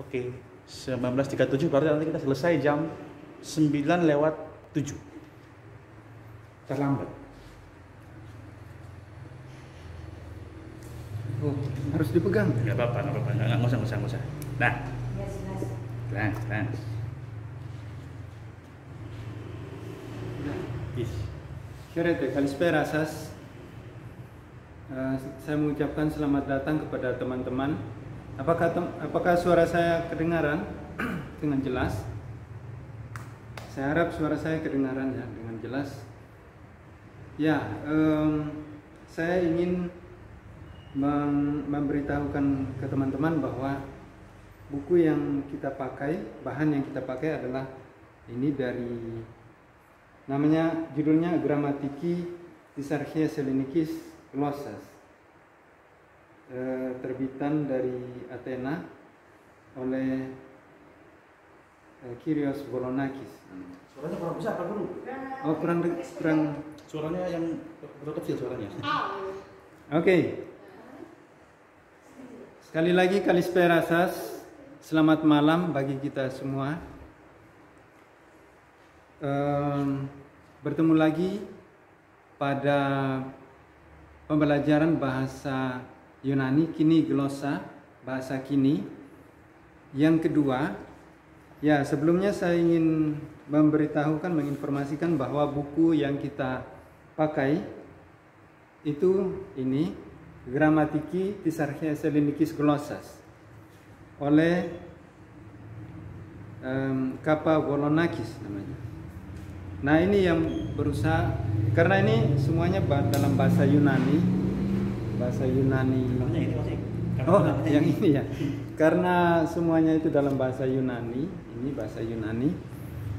Oke, 19.37 berarti nanti kita selesai jam 9:07. Terlambat. Oh, harus dipegang. Nggak apa-apa, nggak usah. Nah, nah. Yes. Sherete, kalispera Sas. Saya mengucapkan selamat datang kepada teman-teman. Apakah suara saya kedengaran dengan jelas? Saya harap suara saya kedengaran ya dengan jelas. Ya, saya ingin memberitahukan ke teman-teman bahwa buku yang kita pakai, bahan yang kita pakai adalah ini dari, namanya judulnya Grammatiki Tisarchia Selenikis Glossas, terbitan dari Athena oleh Kyrios Bolonakis. Suaranya kurang besar Pak Guru. Oh, kurang. Suaranya yang terlalu kecil suaranya. Oke. Sekali lagi kalispera Sas. Selamat malam bagi kita semua. Bertemu lagi pada pembelajaran bahasa Yunani kini glosa, bahasa kini yang kedua. Ya, sebelumnya saya ingin memberitahukan, menginformasikan bahwa buku yang kita pakai itu ini Grammatiki Tisarchia Selenikis Glossas oleh Kappa Volonakis namanya. Nah, ini yang berusaha, karena ini semuanya dalam bahasa Yunani. Bahasa Yunani. Oh, yang ini ya. Karena semuanya itu dalam bahasa Yunani, ini bahasa Yunani.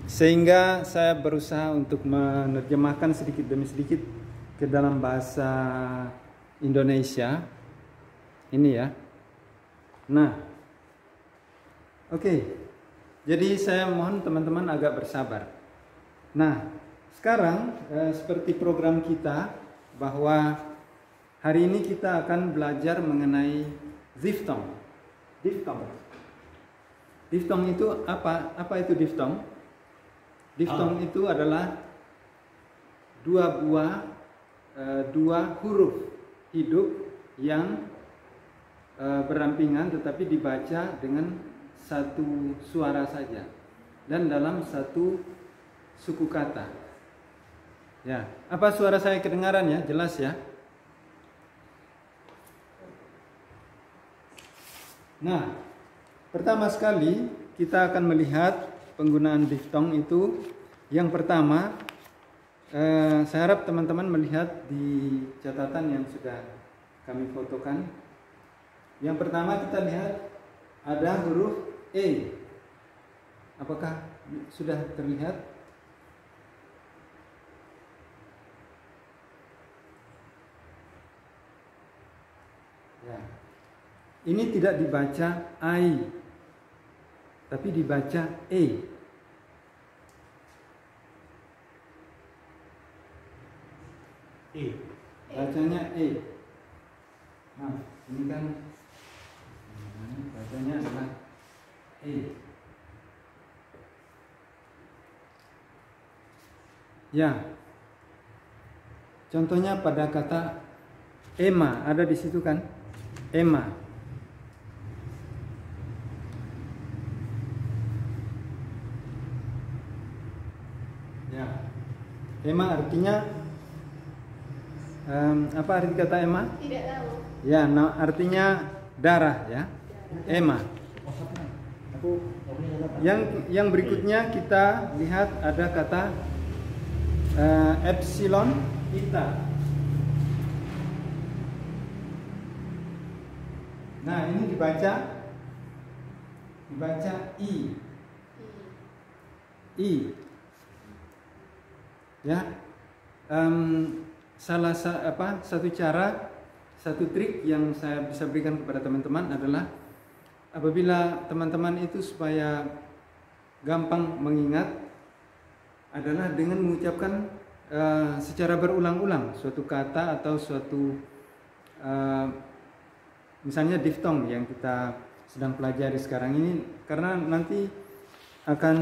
Sehingga saya berusaha untuk menerjemahkan sedikit demi sedikit ke dalam bahasa Indonesia. Ini ya. Nah, oke. Jadi saya mohon teman-teman agak bersabar. Nah, sekarang seperti program kita bahwa hari ini kita akan belajar mengenai diftong. Diftong itu apa? Apa itu diftong? Diftong itu adalah dua huruf hidup yang berampingan tetapi dibaca dengan satu suara saja dan dalam satu suku kata. Ya, apa suara saya kedengaran ya? Jelas ya? Nah, pertama sekali kita akan melihat penggunaan diftong itu. Yang pertama, saya harap teman-teman melihat di catatan yang sudah kami fotokan. Yang pertama kita lihat ada huruf E. Apakah sudah terlihat? Ya. Ini tidak dibaca I, tapi dibaca E. Bacanya E. Nah, ini kan bacanya adalah E. Ya. Contohnya pada kata Ema, ada di situ kan? Ema. Ya. Ema artinya apa arti kata Ema? Tidak tahu. Ya, nah, artinya darah ya. Ema. Yang berikutnya kita lihat ada kata epsilon eta. Nah, ini dibaca I. I. Ya. Satu cara, satu trik yang saya bisa berikan kepada teman-teman adalah apabila teman-teman itu supaya gampang mengingat adalah dengan mengucapkan secara berulang-ulang suatu kata atau suatu misalnya diftong yang kita sedang pelajari sekarang ini, karena nanti akan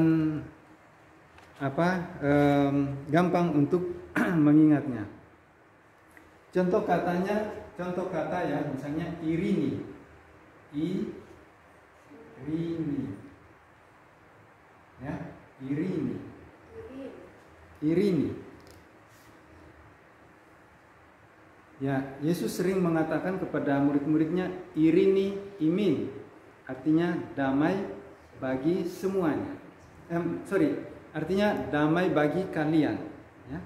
gampang untuk mengingatnya. Contoh kata ya, misalnya irini, ya, irini. Ya, Yesus sering mengatakan kepada murid-muridnya, irini imin, artinya damai bagi semuanya. Artinya damai bagi kalian. Ya.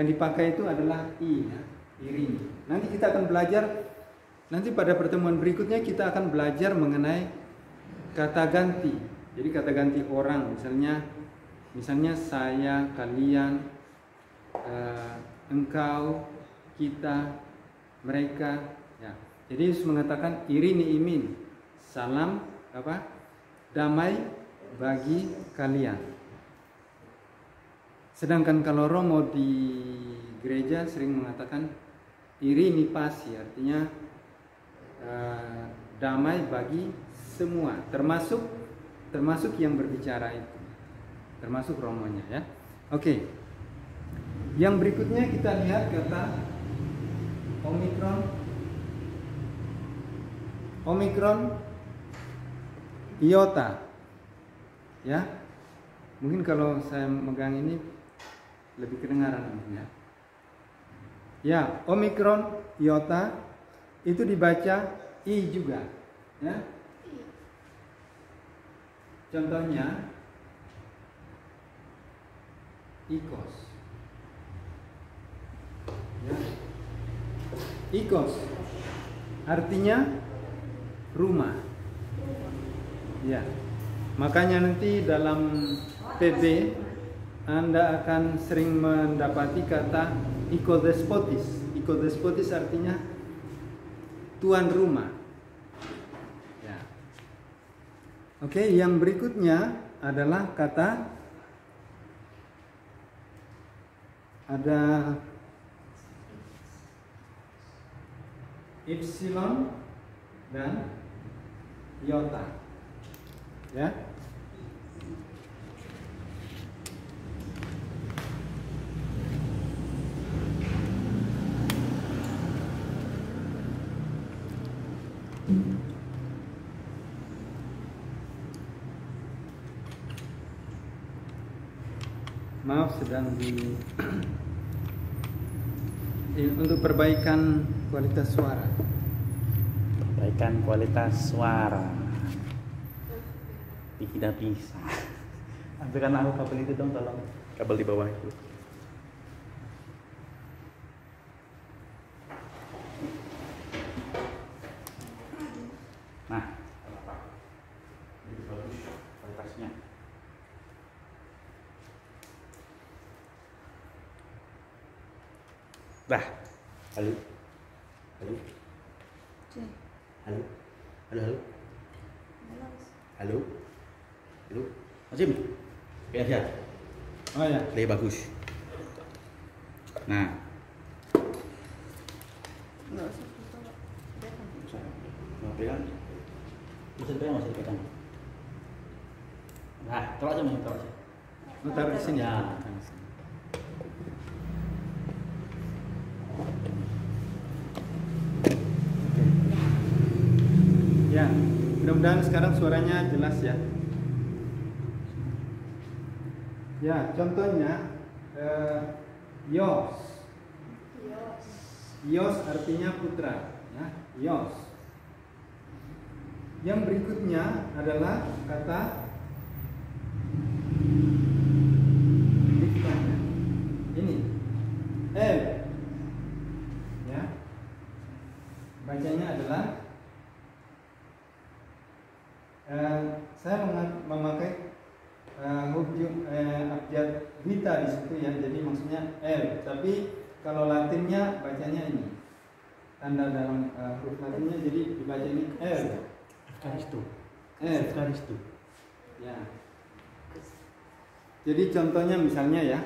Yang dipakai itu adalah ya, irini. Nanti kita akan belajar, nanti pada pertemuan berikutnya kita akan belajar mengenai kata ganti. Jadi kata ganti orang, misalnya saya, kalian, engkau, kita, mereka. Ya. Jadi Yesus mengatakan irini imin, salam damai bagi kalian. Sedangkan kalau Romo di gereja sering mengatakan irini pasi, artinya damai bagi semua, termasuk yang berbicara itu, termasuk Romonya ya. Oke. Yang berikutnya kita lihat kata Omikron iota. Ya. Mungkin kalau saya megang ini lebih kedengaran ya. Ya, Omikron iota itu dibaca i juga, ya. Contohnya ikos. Ya. Ikos artinya rumah. Ya. Makanya nanti dalam PB Anda akan sering mendapati kata ikodespotis. Ikodespotis artinya tuan rumah. Ya. Oke, yang berikutnya adalah kata ada epsilon dan iota. Ya. Maaf, sedang untuk perbaikan kualitas suara. Perbaikan kualitas suara. Tidak bisa. Ambilkan aku kabel itu dong, tolong. Kabel di bawah itu. Nah, ini bagus kualitasnya. Dah. Halo. Halo. Halo. Halo. Halo. Halo. Halo. Azim. Biar ya. Oh ya. Lebih bagus. Nah. Nggak usah foto, pegang. Mau pegang? Bisa dipegang, masih dipegang. Nah, taruh aja, taruh aja. Taruh di sini. Ya. Ya, mudah-mudahan sekarang suaranya jelas ya. Ya, contohnya Yos. Yos artinya putra, ya. Yos. Yang berikutnya adalah kata ini El. Ya. Bacanya adalah saya memakai abjad vita di situ ya, jadi maksudnya L. Tapi kalau Latinnya bacanya ini, tanda dalam huruf Latinnya, jadi dibaca ini L. Karistu. L. Karistu. Ya. Jadi contohnya misalnya ya,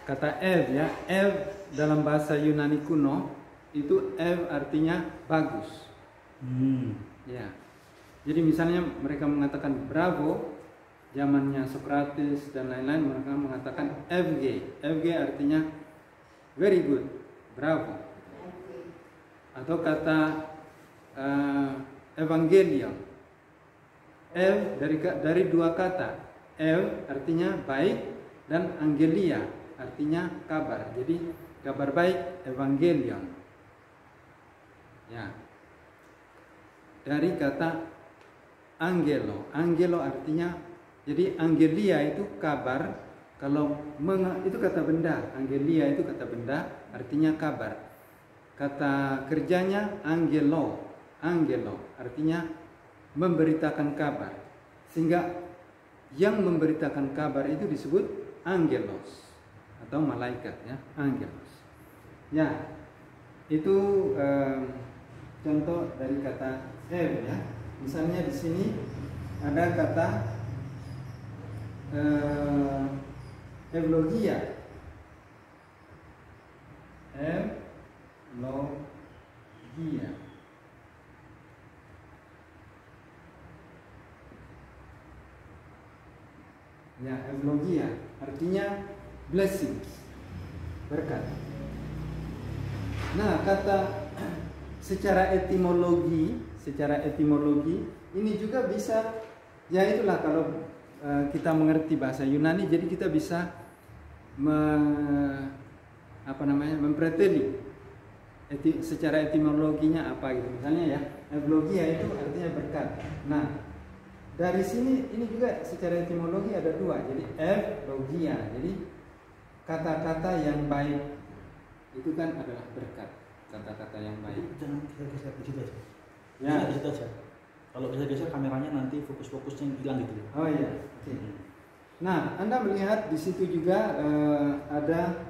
kata L ya, L dalam bahasa Yunani kuno itu L artinya bagus. Ya. Jadi misalnya mereka mengatakan bravo, zamannya Socrates dan lain-lain, mereka mengatakan FG. FG artinya very good, bravo. Atau kata evangelion. Dari dua kata. Artinya baik dan angelia artinya kabar. Jadi kabar baik evangelion. Ya. Dari kata angelo. Angelo artinya, jadi angelia itu kabar. Kalau itu kata benda, angelia itu kata benda, artinya kabar. Kata kerjanya angelo. Angelo artinya memberitakan kabar. Sehingga yang memberitakan kabar itu disebut angelos atau malaikat, ya, angelos. Ya, itu contoh dari kata ya. Misalnya di sini ada kata eulogia. Eulogia. Ya, eulogia artinya blessings, berkat. Nah, kata secara etimologi ini juga bisa, ya itulah kalau kita mengerti bahasa Yunani, jadi kita bisa mempreteli secara etimologinya apa gitu. Misalnya ya, eulogia itu artinya berkat. Nah, dari sini ini juga secara etimologi ada dua. Jadi eulogia, jadi kata-kata yang baik itu kan adalah berkat. Kata-kata yang baik. Jangan kita geser di situ aja. Ya, di situ aja. Kalau geser kameranya nanti fokus-fokusnya hilang gitu. Oh iya, oke. Nah, Anda melihat di situ juga ada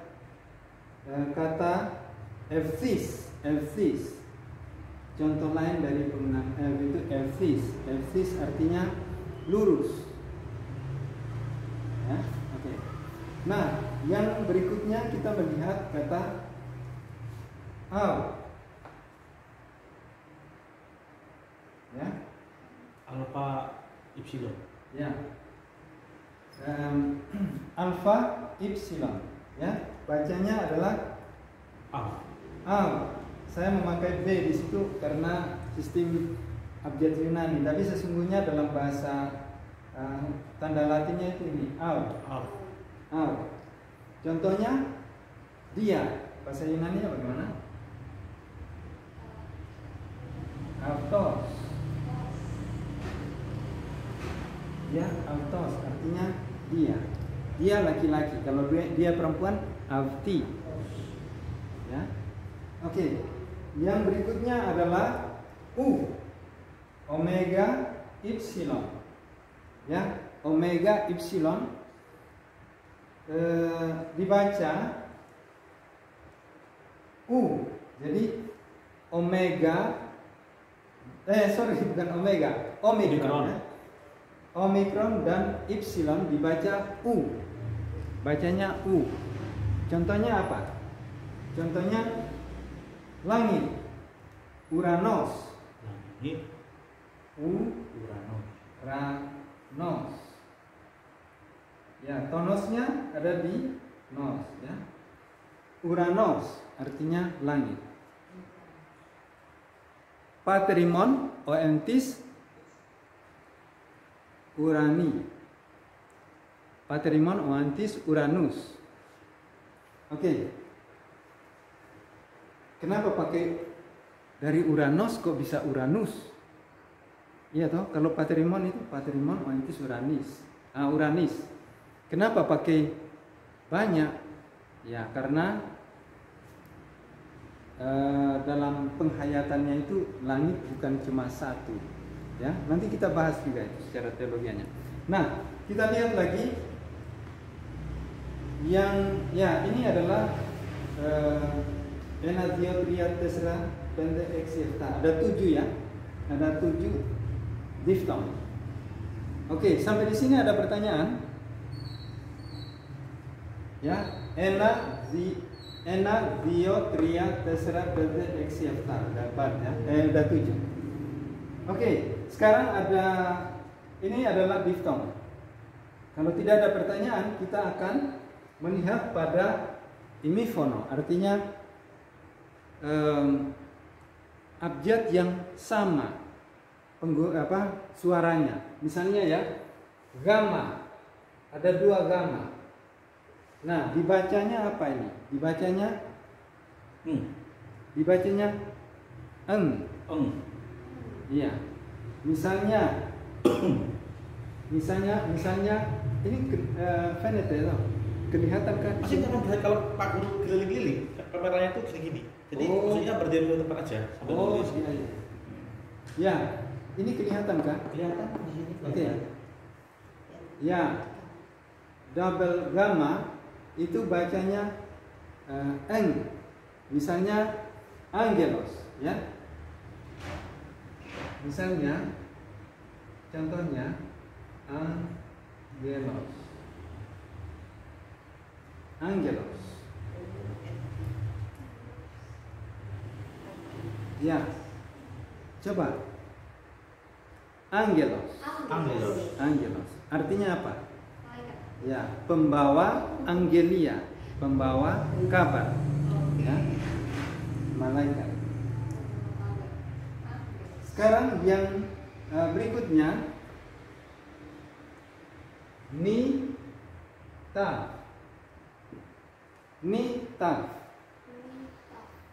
kata ephthis. Contoh lain dari penggunaan itu ephthis. Ephthis artinya lurus. Ya, oke. Nah, yang berikutnya kita melihat kata ya, alpha epsilon. Ya, alpha epsilon. Ya, bacanya adalah saya memakai B di situ karena sistem abjad Yunani, tapi sesungguhnya dalam bahasa tanda Latinnya itu ini Contohnya dia, bahasa Yunani-nya bagaimana? Autos. Ya, autos artinya dia. Dia laki-laki. Kalau dia perempuan, auti. Ya. Oke. Yang berikutnya adalah omega epsilon. Ya, omega epsilon dibaca Jadi omega bukan omega, omikron. Ya. Omikron dan epsilon dibaca bacanya U. Contohnya apa? Contohnya langit, Uranos. Langit, Uranos. Ya, tonosnya ada di nos, ya. Uranos artinya langit. Paterimon, oentis, Urani. Paterimon, oentis, Uranus. Oke. Kenapa pakai dari Uranos kok bisa Uranus? Iya toh, kalau Paterimon itu Paterimon, oentis, Uranis. Kenapa pakai banyak? Ya, karena dalam penghayatannya itu langit bukan cuma satu. Ya, nanti kita bahas juga itu secara teologianya. Nah, kita lihat lagi yang ini adalah Enadiotria Tesra Pente Exilta. Ada 7 ya. Ada 7 diftong. Oke, sampai di sini ada pertanyaan? Ya, Enadiotria Tesra Pente Exilta. Dapat ya. Ada 7. Oke. sekarang ini adalah diftong. Kalau tidak ada pertanyaan, kita akan melihat pada imifono, artinya abjad yang sama suaranya. Misalnya ya, gamma, ada 2 gamma. Nah, dibacanya apa ini? Dibacanya eng. Iya. Misalnya ini venete loh. Kelihatan kan? Masih kalau Pak Guru keliling-keliling, kameranya tuh segini. Jadi maksudnya berdiri di tempat aja. Oh, iya. Ya, ini kelihatan kan? Kelihatan di sini. Oke. Ya, double gamma itu bacanya eng. Misalnya angelos, ya. Misalnya, contohnya angelos. Ya, coba. Angelos. Artinya apa? Ya, pembawa angelia, pembawa kabar. Ya, malaikat. Sekarang yang berikutnya, nita.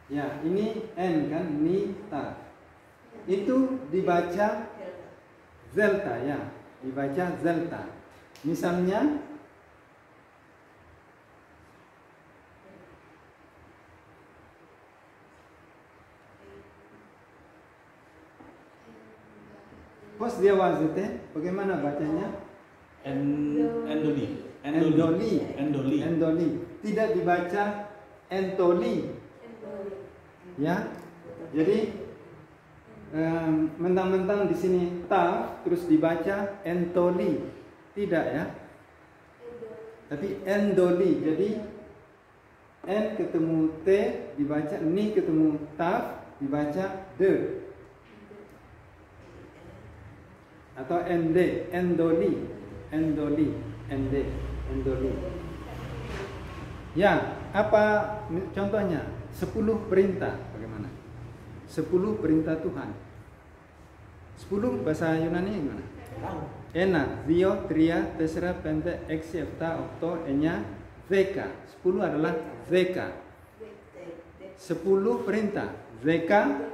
Ya, ini N kan, nita. Itu dibaca zelta ya, dibaca zelta. Misalnya pos dia wazete, bagaimana bacanya? Endoli. Tidak dibaca entoli. Ya, jadi mentang-mentang di sini ta terus dibaca entoli, tidak ya? Tapi endoli. Jadi n ketemu t dibaca, ni ketemu taf dibaca de, atau endoli. Ya, apa contohnya? 10 perintah, bagaimana? 10 perintah Tuhan. 10 bahasa Yunani gimana? Ena, Dio, Tria, Tesera, Pente, Exi, Efta, Okto, Enya, Veka. 10 adalah Veka. 10 perintah. Veka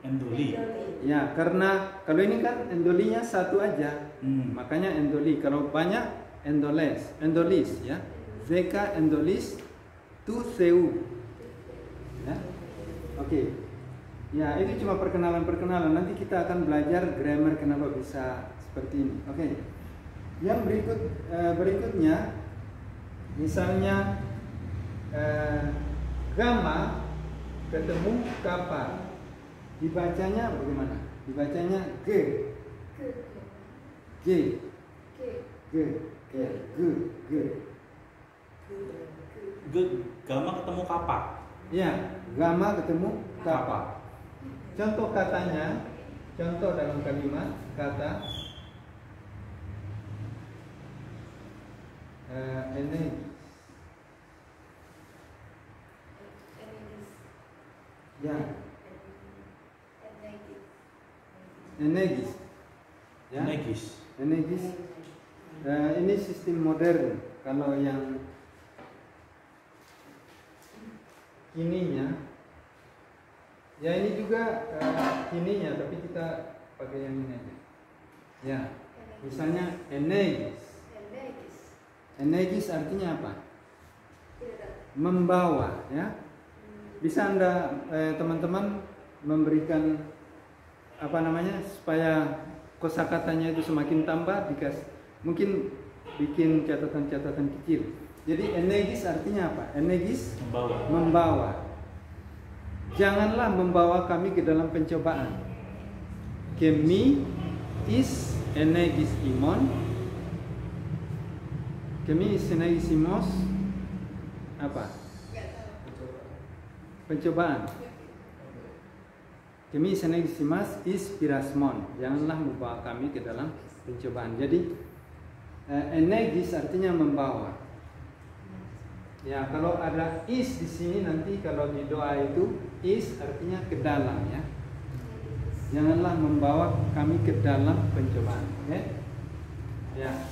Endoli. Ya, karena kalau ini kan endolinya 1 aja. Makanya endoli. Kalau banyak endolis ya. Veka endolis tu seu. Ya. Oke. Ya, itu cuma perkenalan. Nanti kita akan belajar grammar kenapa bisa seperti ini. Oke. Yang berikutnya, misalnya gamma ketemu kappa, dibacanya bagaimana? Dibacanya g. Gamma ketemu kappa. Ya, gamma ketemu kappa. Contoh katanya, contoh dalam kalimat kata energi. Ya, energis. Ya, energis. Ini sistem modern. Kalau yang ininya, ya ini juga ininya, tapi kita pakai yang ini aja. Ya, misalnya energis. Energis artinya apa? Membawa, ya. Bisa Anda teman-teman memberikan apa namanya supaya kosakatanya itu semakin tambah, mungkin bikin catatan-catatan kecil. Jadi energis artinya apa? Energis membawa. Janganlah membawa kami ke dalam pencobaan. Kemi is energis imon. Kemi is energis imos. Apa? Pencobaan. kemi senegisimas inspirasmon, janganlah membawa kami ke dalam pencobaan. Jadi enegis artinya membawa. Ya, kalau ada is di sini nanti kalau di doa itu is artinya ke dalam ya. Janganlah membawa kami ke dalam pencobaan. Okay? Ya.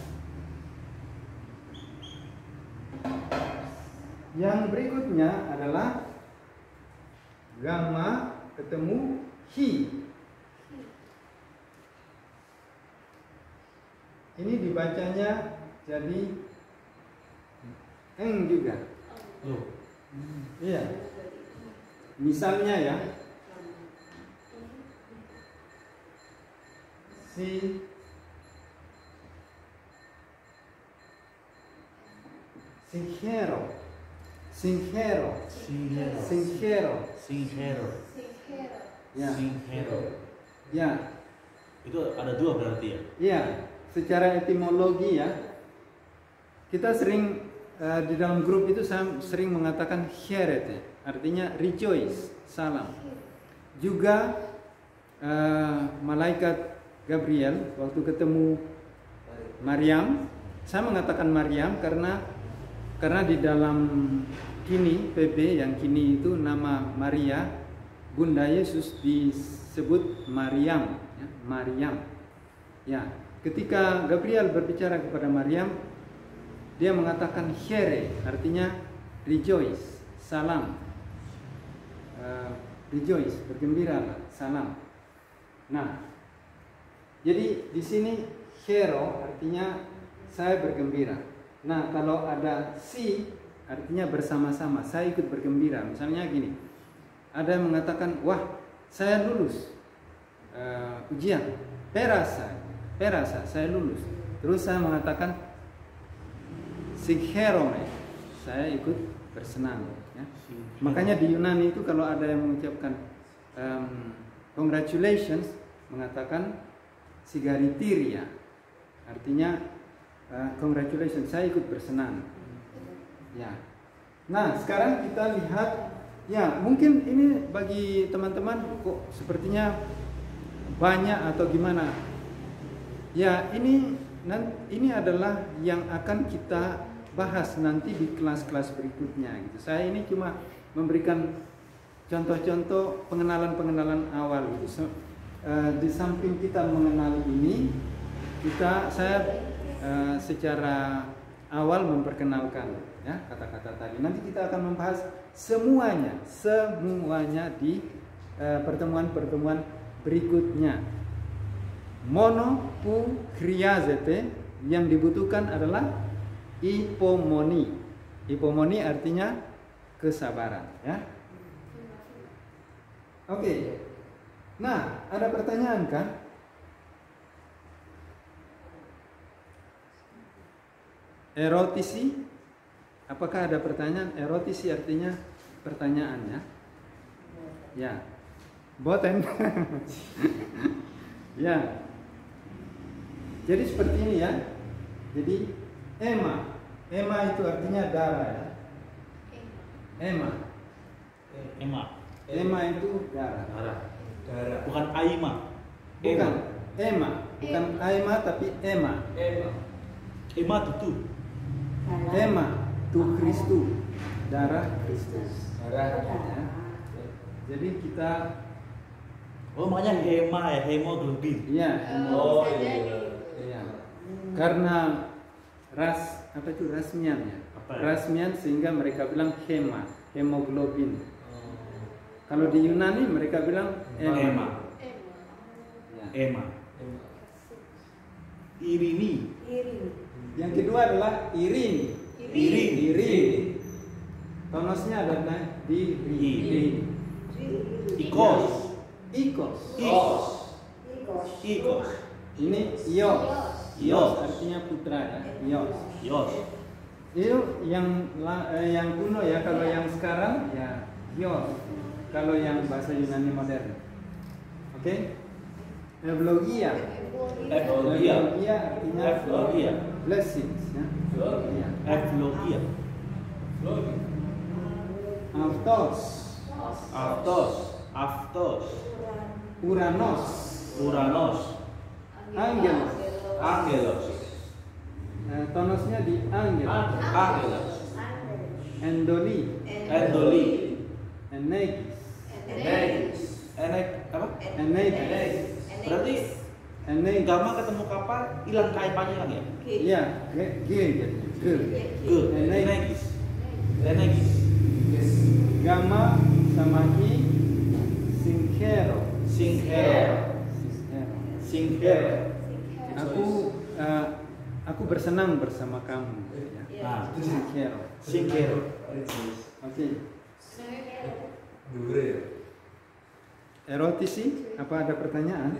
Yang berikutnya adalah gamma ketemu hi. Ini dibacanya jadi eng juga. Loh. Iya. Misalnya ya, sincero. Ya. Sincero. Ya. Itu ada dua berarti ya? Iya, secara etimologi ya. Kita sering di dalam grup itu saya sering mengatakan herete, artinya rejoice, salam. Juga malaikat Gabriel waktu ketemu Maryam, saya mengatakan Maryam karena di dalam kini PB yang kini itu nama Maria Bunda Yesus disebut Maryam, ya, Maryam. Ya, ketika Gabriel berbicara kepada Maryam, dia mengatakan here, artinya rejoice, salam, rejoice, bergembiralah, salam. Nah, jadi di sini hero artinya saya bergembira. Nah, kalau ada si artinya bersama-sama, saya ikut bergembira. Misalnya gini, ada yang mengatakan, wah saya lulus ujian, perasa, saya lulus. Terus saya mengatakan, sigherome, saya ikut bersenang. Ya. Makanya di Yunani itu kalau ada yang mengucapkan congratulations, mengatakan sigaritiria, artinya congratulations, saya ikut bersenang. Ya. Nah, sekarang kita lihat, ya mungkin ini bagi teman-teman kok sepertinya banyak atau gimana. Ya, ini adalah yang akan kita bahas nanti di kelas-kelas berikutnya gitu. Saya ini cuma memberikan contoh-contoh pengenalan awal gitu. Di samping kita mengenal ini, saya secara awal memperkenalkan ya kata-kata tadi. Nanti kita akan membahas semuanya di pertemuan-pertemuan berikutnya. Mono pu kriazete, yang dibutuhkan adalah ipomoni. Ipomoni artinya kesabaran ya. Oke. Nah, ada pertanyaan kan? Erotisi, apakah ada pertanyaan? Erotisi artinya pertanyaan ya. Ya. Boten. Ya. Jadi seperti ini ya. Jadi ema itu artinya darah ya. Ema itu darah. Bukan aima. Bukan aima tapi ema. Ema itu. Ema tu Kristus, darah Kristus. Ya. Jadi kita makanya hema ya, hemoglobin. Iya, Oh iya. Karena rasmian ya. Apa ya? Rasmian sehingga mereka bilang hemoglobin. Kalau di Yunani mereka bilang ema. Ya. Ema. Irini. Yang kedua adalah irin. Tonosnya adalah di ri. Ikos. Ini ios artinya putra ya. Ios. Itu yang kuno ya. Kalau yang sekarang ya ios. Kalau yang bahasa Yunani modern. Oke? Eulogia artinya blessings ya. Eulogia. Aftos. Uranos. Uranos. Angelos. Angelos. Tonosnya di Angelos. Angelos. Endoli. Endoli. Enegis. Enek apa? Enegis. Berarti Enegis. gamma ketemu kapal hilang kaipannya lagi ya? Iya, G gitu. G. Enegis. Enegis. Gamma sama I. Sinkhero. Sinkhero. Sinkhero. Aku bersenang bersama kamu. Nah, Sinkhero. Sinkhero. Oke. Erotisi, apa ada pertanyaan?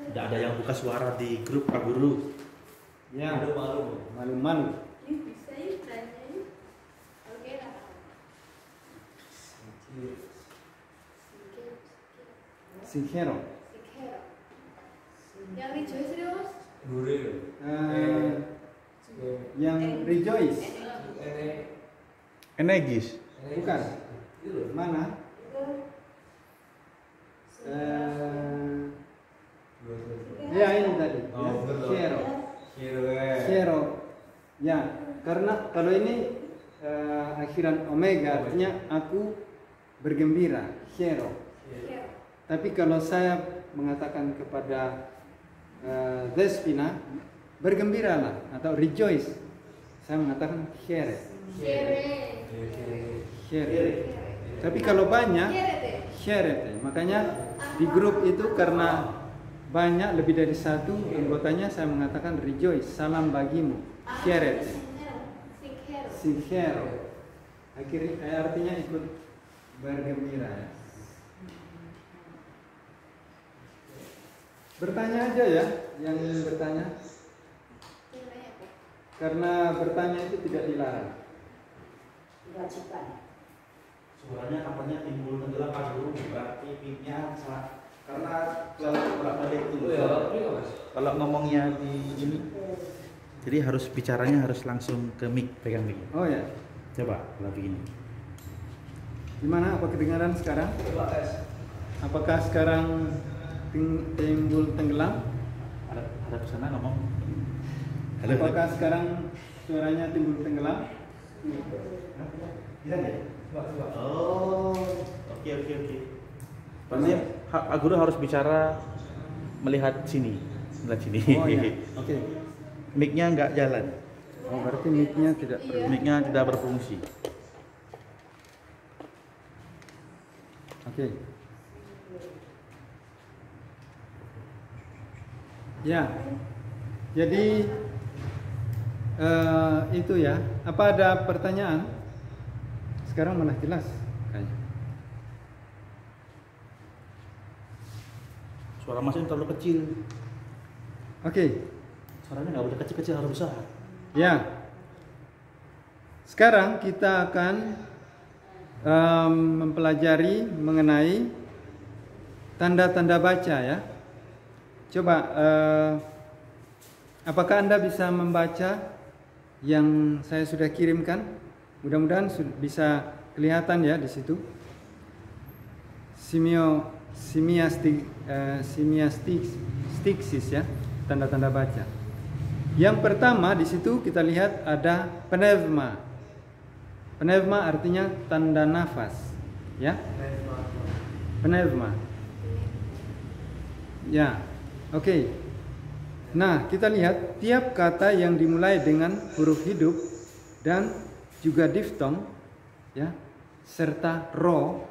Tidak ada yang buka suara di grup Pak Guru. Ya. Malu-malu. Sinkhero. Yang rejoice itu mas? Yang rejoice. Enegis. Bukan. Mana? Ya ini tadi. Hero. Hero. Ya, karena kalau ini akhiran omega artinya aku bergembira. Hero. Tapi kalau saya mengatakan kepada Despina, bergembiralah atau rejoice, saya mengatakan here. Tapi kalau banyak, here. Makanya di grup itu karena banyak lebih dari satu anggotanya, saya mengatakan rejoice, salam bagimu, here. Sincero. Akhirnya artinya ikut bergembira. Bertanya aja ya, yang ingin bertanya. Karena bertanya itu tidak dilarang. Suaranya kapannya timbul tenggelam Pak Guru, berarti mic-nya salah. Karena selalu bolak-balik itu. Kalau ngomongnya di ini, jadi harus bicaranya harus langsung ke mic, pegang mic. Oh ya. Coba kalau begini. Gimana? Apa kedengaran sekarang? Apakah sekarang timbul tenggelam? Ada kesana ngomong. Halo. Apakah sekarang suaranya timbul tenggelam? Bisa nggak? Oh, oke. Berarti Pak Guru harus bicara melihat sini. Oh iya. Oke. Mic-nya nggak jalan. Oh berarti mic-nya tidak Mic-nya tidak berfungsi. Oke. Ya. Jadi itu ya. Apa ada pertanyaan? Sekarang malah jelas kayaknya. Suara Mas ini terlalu kecil. Oke. Suaranya nggak boleh kecil-kecil, harus besar. Ya. Sekarang kita akan mempelajari mengenai tanda-tanda baca ya. Coba apakah Anda bisa membaca yang saya sudah kirimkan? Mudah-mudahan bisa kelihatan ya di situ. Simiastiksis ya, tanda-tanda baca. Yang pertama di situ kita lihat ada pneuma. Pneuma artinya tanda nafas, ya. Pneuma. Ya, oke. Nah, kita lihat tiap kata yang dimulai dengan huruf hidup dan juga diftong, ya, serta ro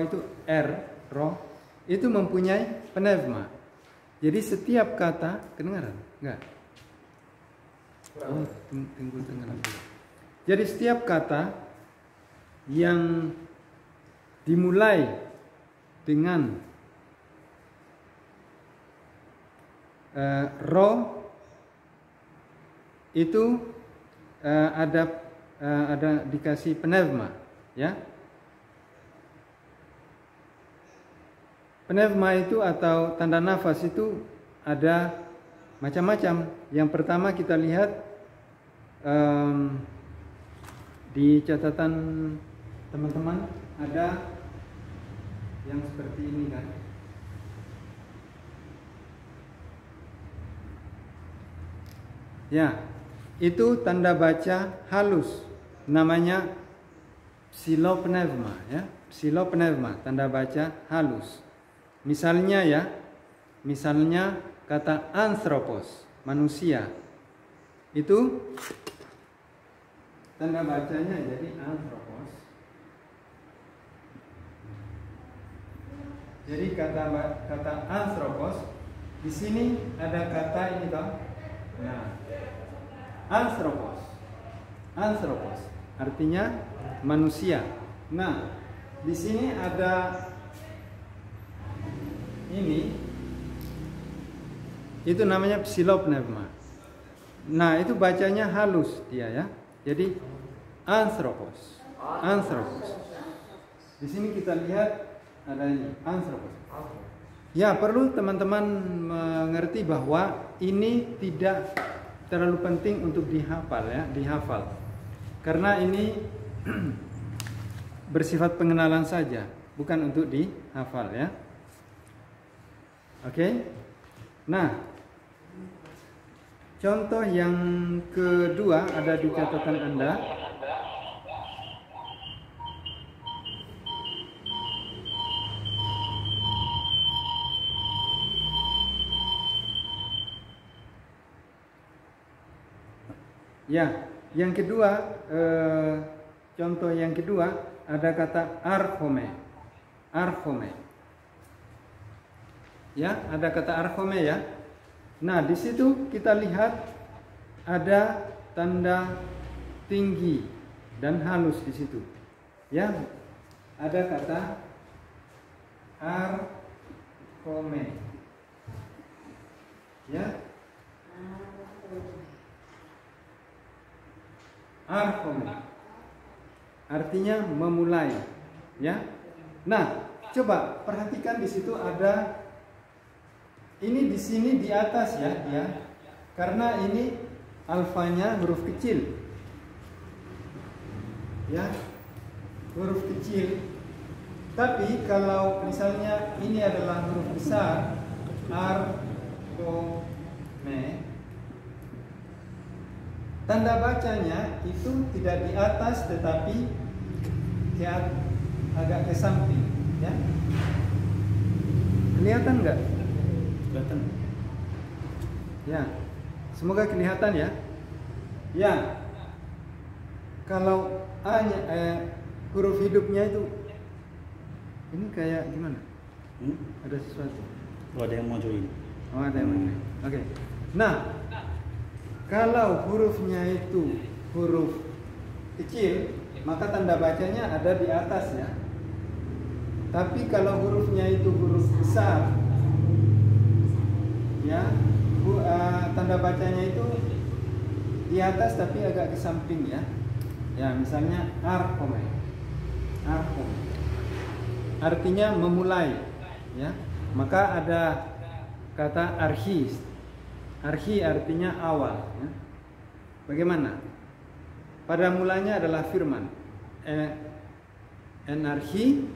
itu r, ro itu mempunyai pneuma. Jadi setiap kata kedengaran, enggak? Oh, tunggu tenggelam. Jadi setiap kata yang dimulai dengan ro itu ada dikasih pneuma, ya. Pneuma itu atau tanda nafas itu ada macam-macam. Yang pertama kita lihat di catatan teman-teman ada yang seperti ini kan. Ya, itu tanda baca halus, namanya psilopneuma ya, psilopneuma, tanda baca halus. Misalnya ya, misalnya kata anthropos, manusia, itu tanda bacanya jadi anthropos. Jadi kata anthropos, di sini ada kata ini toh. Nah, anthropos, anthropos artinya manusia. Nah, di sini ada ini, itu namanya psilopneuma. Nah, itu bacanya halus dia ya. Jadi anthropos, anthropos. Di sini kita lihat ada ini anthropos. Ya, perlu teman-teman mengerti bahwa ini tidak terlalu penting untuk dihafal ya, dihafal. Karena ini bersifat pengenalan saja, bukan untuk dihafal ya. Oke. Nah, contoh yang kedua ada di catatan Anda. Ya, yang kedua, contoh yang kedua ada kata archome, archome. Ya, ada kata archome ya. Nah, di situ kita lihat ada tanda tinggi dan halus di situ. Ya, ada kata archome. Ya. Archome artinya memulai, ya. Nah, coba perhatikan di situ ada ini di sini di atas ya, ya. Karena ini alfanya huruf kecil. Ya. Huruf kecil. Tapi kalau misalnya ini adalah huruf besar, archome, tanda bacanya itu tidak di atas tetapi agak ke samping, ya. Kelihatan nggak? Kelihatan. Ya, semoga kelihatan ya. Ya, kalau huruf hidupnya itu ini kayak gimana? Ada sesuatu? Oh, ada yang mau join. Oh, ada yang mau join. Oke. Nah, kalau hurufnya itu huruf kecil, maka tanda bacanya ada di atas ya. Tapi kalau hurufnya itu huruf besar, ya, tanda bacanya itu di atas tapi agak ke samping ya. Ya, misalnya archome, archome, artinya memulai, ya. Maka ada kata archis. Archi artinya awal ya. Bagaimana? Pada mulanya adalah firman enarchi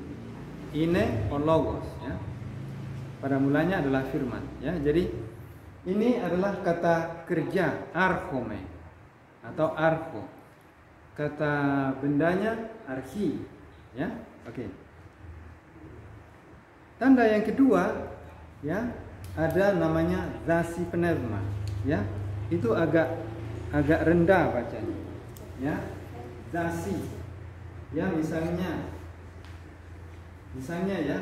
ine ologos ya. Pada mulanya adalah firman ya. Jadi ini adalah kata kerja archome atau archo. Kata bendanya archi ya. Oke. Tanda yang kedua ya, ada namanya zasi pneuma ya, itu agak rendah bacanya ya, zasi ya. Misalnya ya,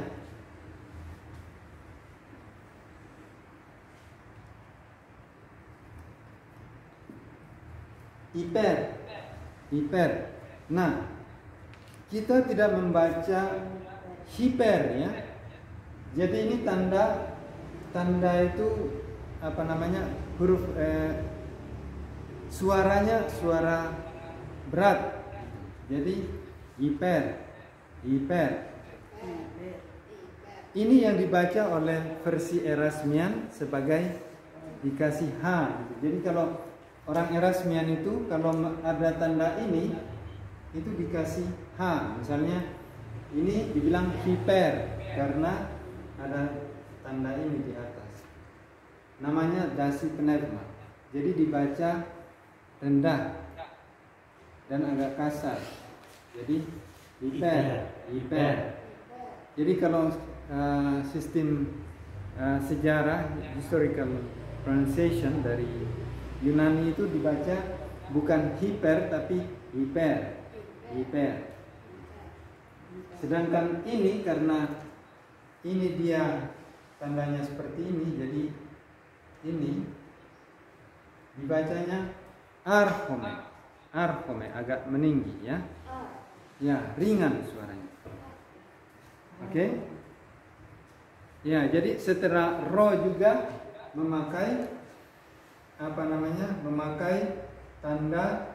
hiper. Nah, kita tidak membaca hiper ya. Jadi ini tanda itu apa namanya, huruf suaranya suara berat. Jadi hiper. Ini yang dibaca oleh versi Erasmian sebagai dikasih H. Jadi kalau orang Erasmian itu kalau ada tanda ini itu dikasih H. Misalnya ini dibilang hiper. karena ada tanda ini di atas. Namanya dasi pneuma. Jadi dibaca rendah dan agak kasar. Jadi hiper. Jadi kalau sistem sejarah historical pronunciation dari Yunani itu dibaca bukan hiper tapi hiper. Sedangkan ini karena ini dia tandanya seperti ini, jadi ini dibacanya arhome agak meninggi ya. Ya, ringan suaranya. Oke? Ya, jadi setelah ro juga memakai memakai tanda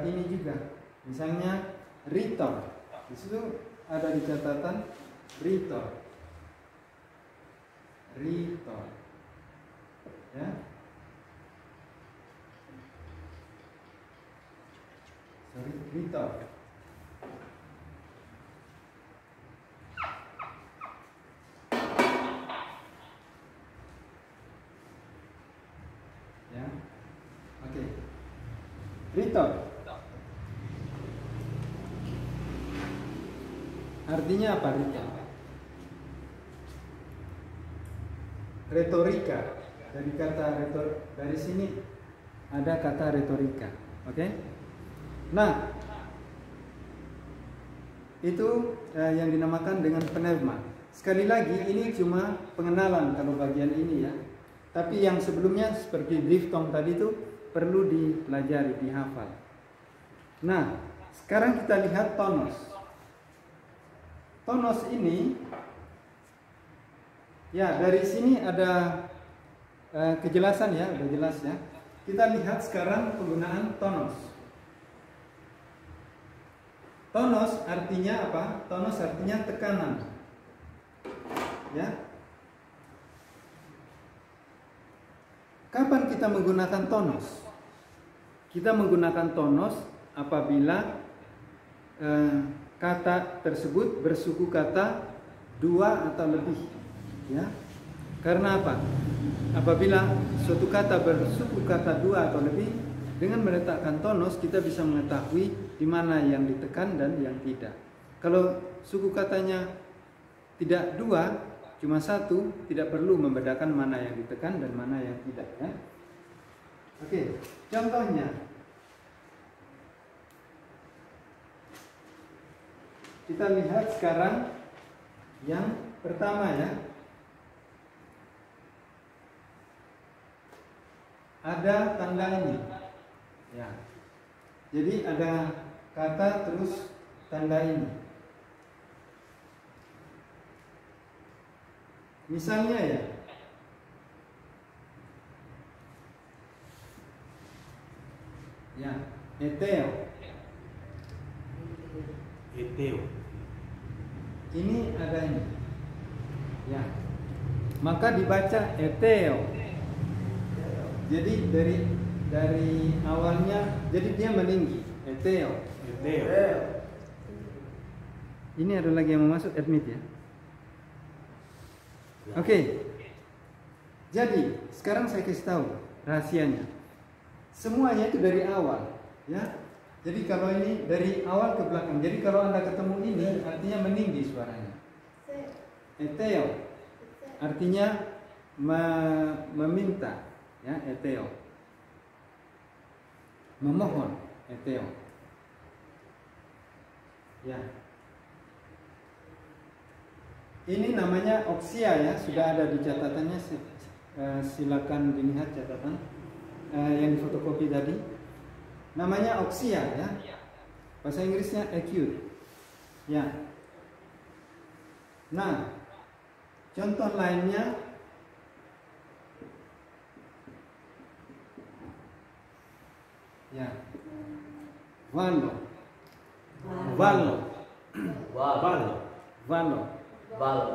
ini juga. Misalnya ritor. Di situ ada di catatan ritor. Ya. Ritor. Ya. Oke. Ritor. Artinya apa ritor? Retorika. Dari kata dari sini ada kata retorika. Oke? Nah, itu yang dinamakan dengan pneuma. Sekali lagi ini cuma pengenalan kalau bagian ini ya. Tapi yang sebelumnya seperti diftong tadi itu perlu dipelajari, dihafal. Nah, sekarang kita lihat tonos. Tonos ini ya dari sini ada kejelasan ya, udah jelas ya. Kita lihat sekarang penggunaan tonos. Tonos artinya apa? Tonos artinya tekanan. Ya. Kapan kita menggunakan tonos? Kita menggunakan tonos apabila kata tersebut bersuku kata dua atau lebih. Ya. Karena apa? Apabila suatu kata bersuku kata dua atau lebih, dengan meletakkan tonos kita bisa mengetahui di mana yang ditekan dan yang tidak. Kalau suku katanya tidak dua, cuma satu, tidak perlu membedakan mana yang ditekan dan mana yang tidak. Ya. Oke, contohnya kita lihat sekarang yang pertama ya. Ada tanda ini. Ya. Jadi ada kata terus tanda ini. Misalnya ya. Ya, eteo. Ini ada ini. Ya. Maka dibaca eteo. Jadi dari awalnya, jadi dia meninggi. Eteo. Ini ada lagi yang mau masuk, admit ya. Oke. Jadi sekarang saya kasih tahu rahasianya. Semuanya itu dari awal, ya. Jadi kalau ini dari awal ke belakang. Jadi kalau Anda ketemu ini, artinya meninggi suaranya. Eteo. Artinya meminta. Ya, eteo. Memohon, eteo. Ya. Ini namanya oksia ya, sudah ada di catatannya. Silakan dilihat catatan yang difotokopi tadi. Namanya oksia ya. Bahasa Inggrisnya acute. Ya. Nah, contoh lainnya ya, valo.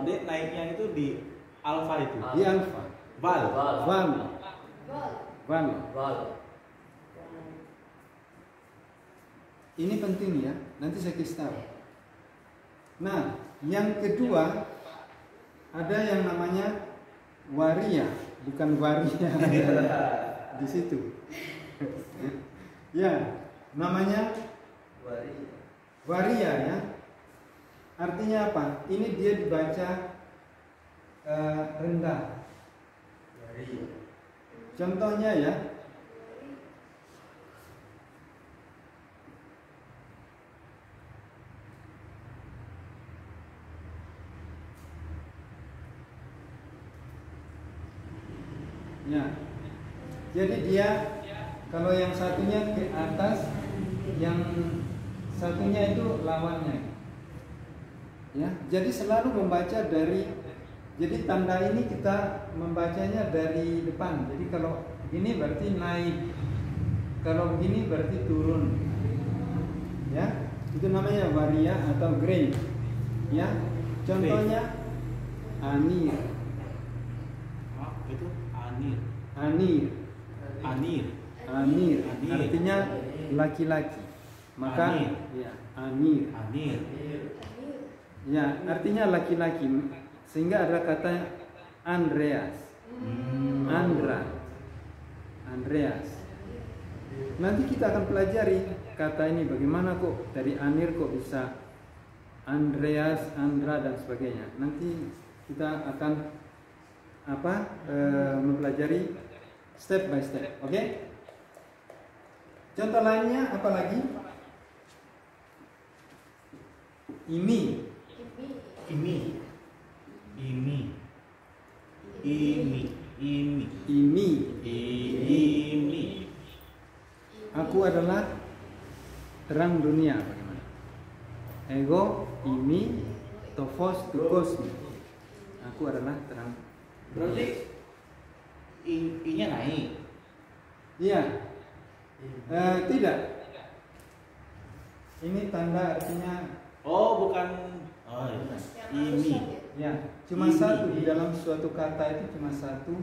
Dia naiknya itu di alfa itu. Di alfa. Valo. Ini penting ya. Nanti saya kasih tahu. Nah, Yang kedua ada yang namanya waria, bukan waria di situ. Ya, namanya waria ya. Artinya apa? Ini dia dibaca rendah. Contohnya ya. Ya. Jadi dia kalau yang satunya ke atas, yang satunya itu lawannya. Ya, jadi selalu membaca dari, jadi tanda ini kita membacanya dari depan. Jadi kalau begini berarti naik, kalau begini berarti turun. Ya, itu namanya waria atau grade. Ya, contohnya anir. Itu anir. Anir. Anir. Anir. Anir. Artinya laki-laki. Maka Anir. ya, anir. Anir. Ya, artinya laki-laki. Sehingga ada kata Andreas. Andra. Andreas. Nanti kita akan pelajari kata ini bagaimana kok dari Anir kok bisa Andreas, Andra dan sebagainya. Nanti kita akan mempelajari step by step. Oke? Contoh lainnya apa lagi? Imi. Imi. Imi. Imi. Imi. Imi. Imi. Aku adalah terang dunia. Bagaimana? Ego, imi, tofos, tukosmi. Aku adalah terang. Berarti I-nya naik. Iya. Tidak. Ini tanda artinya. Oh, bukan. Oh, iya. Ini. Ya, cuma Imi. satu di dalam suatu kata itu cuma satu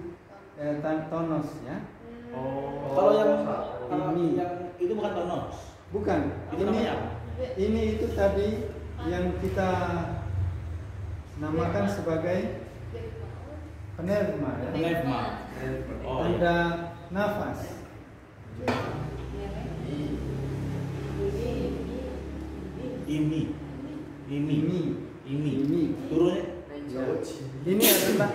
tonos ya. Oh. Kalau yang Ini. yang itu bukan tonos. Bukan. Itu namanya apa? Ini itu tadi yang kita namakan sebagai penerma ya. Pneuma. Oh, iya. Tanda nafas. Imi. Imi. Ini. Imi. Ini. Turunnya. Ya. Ini adalah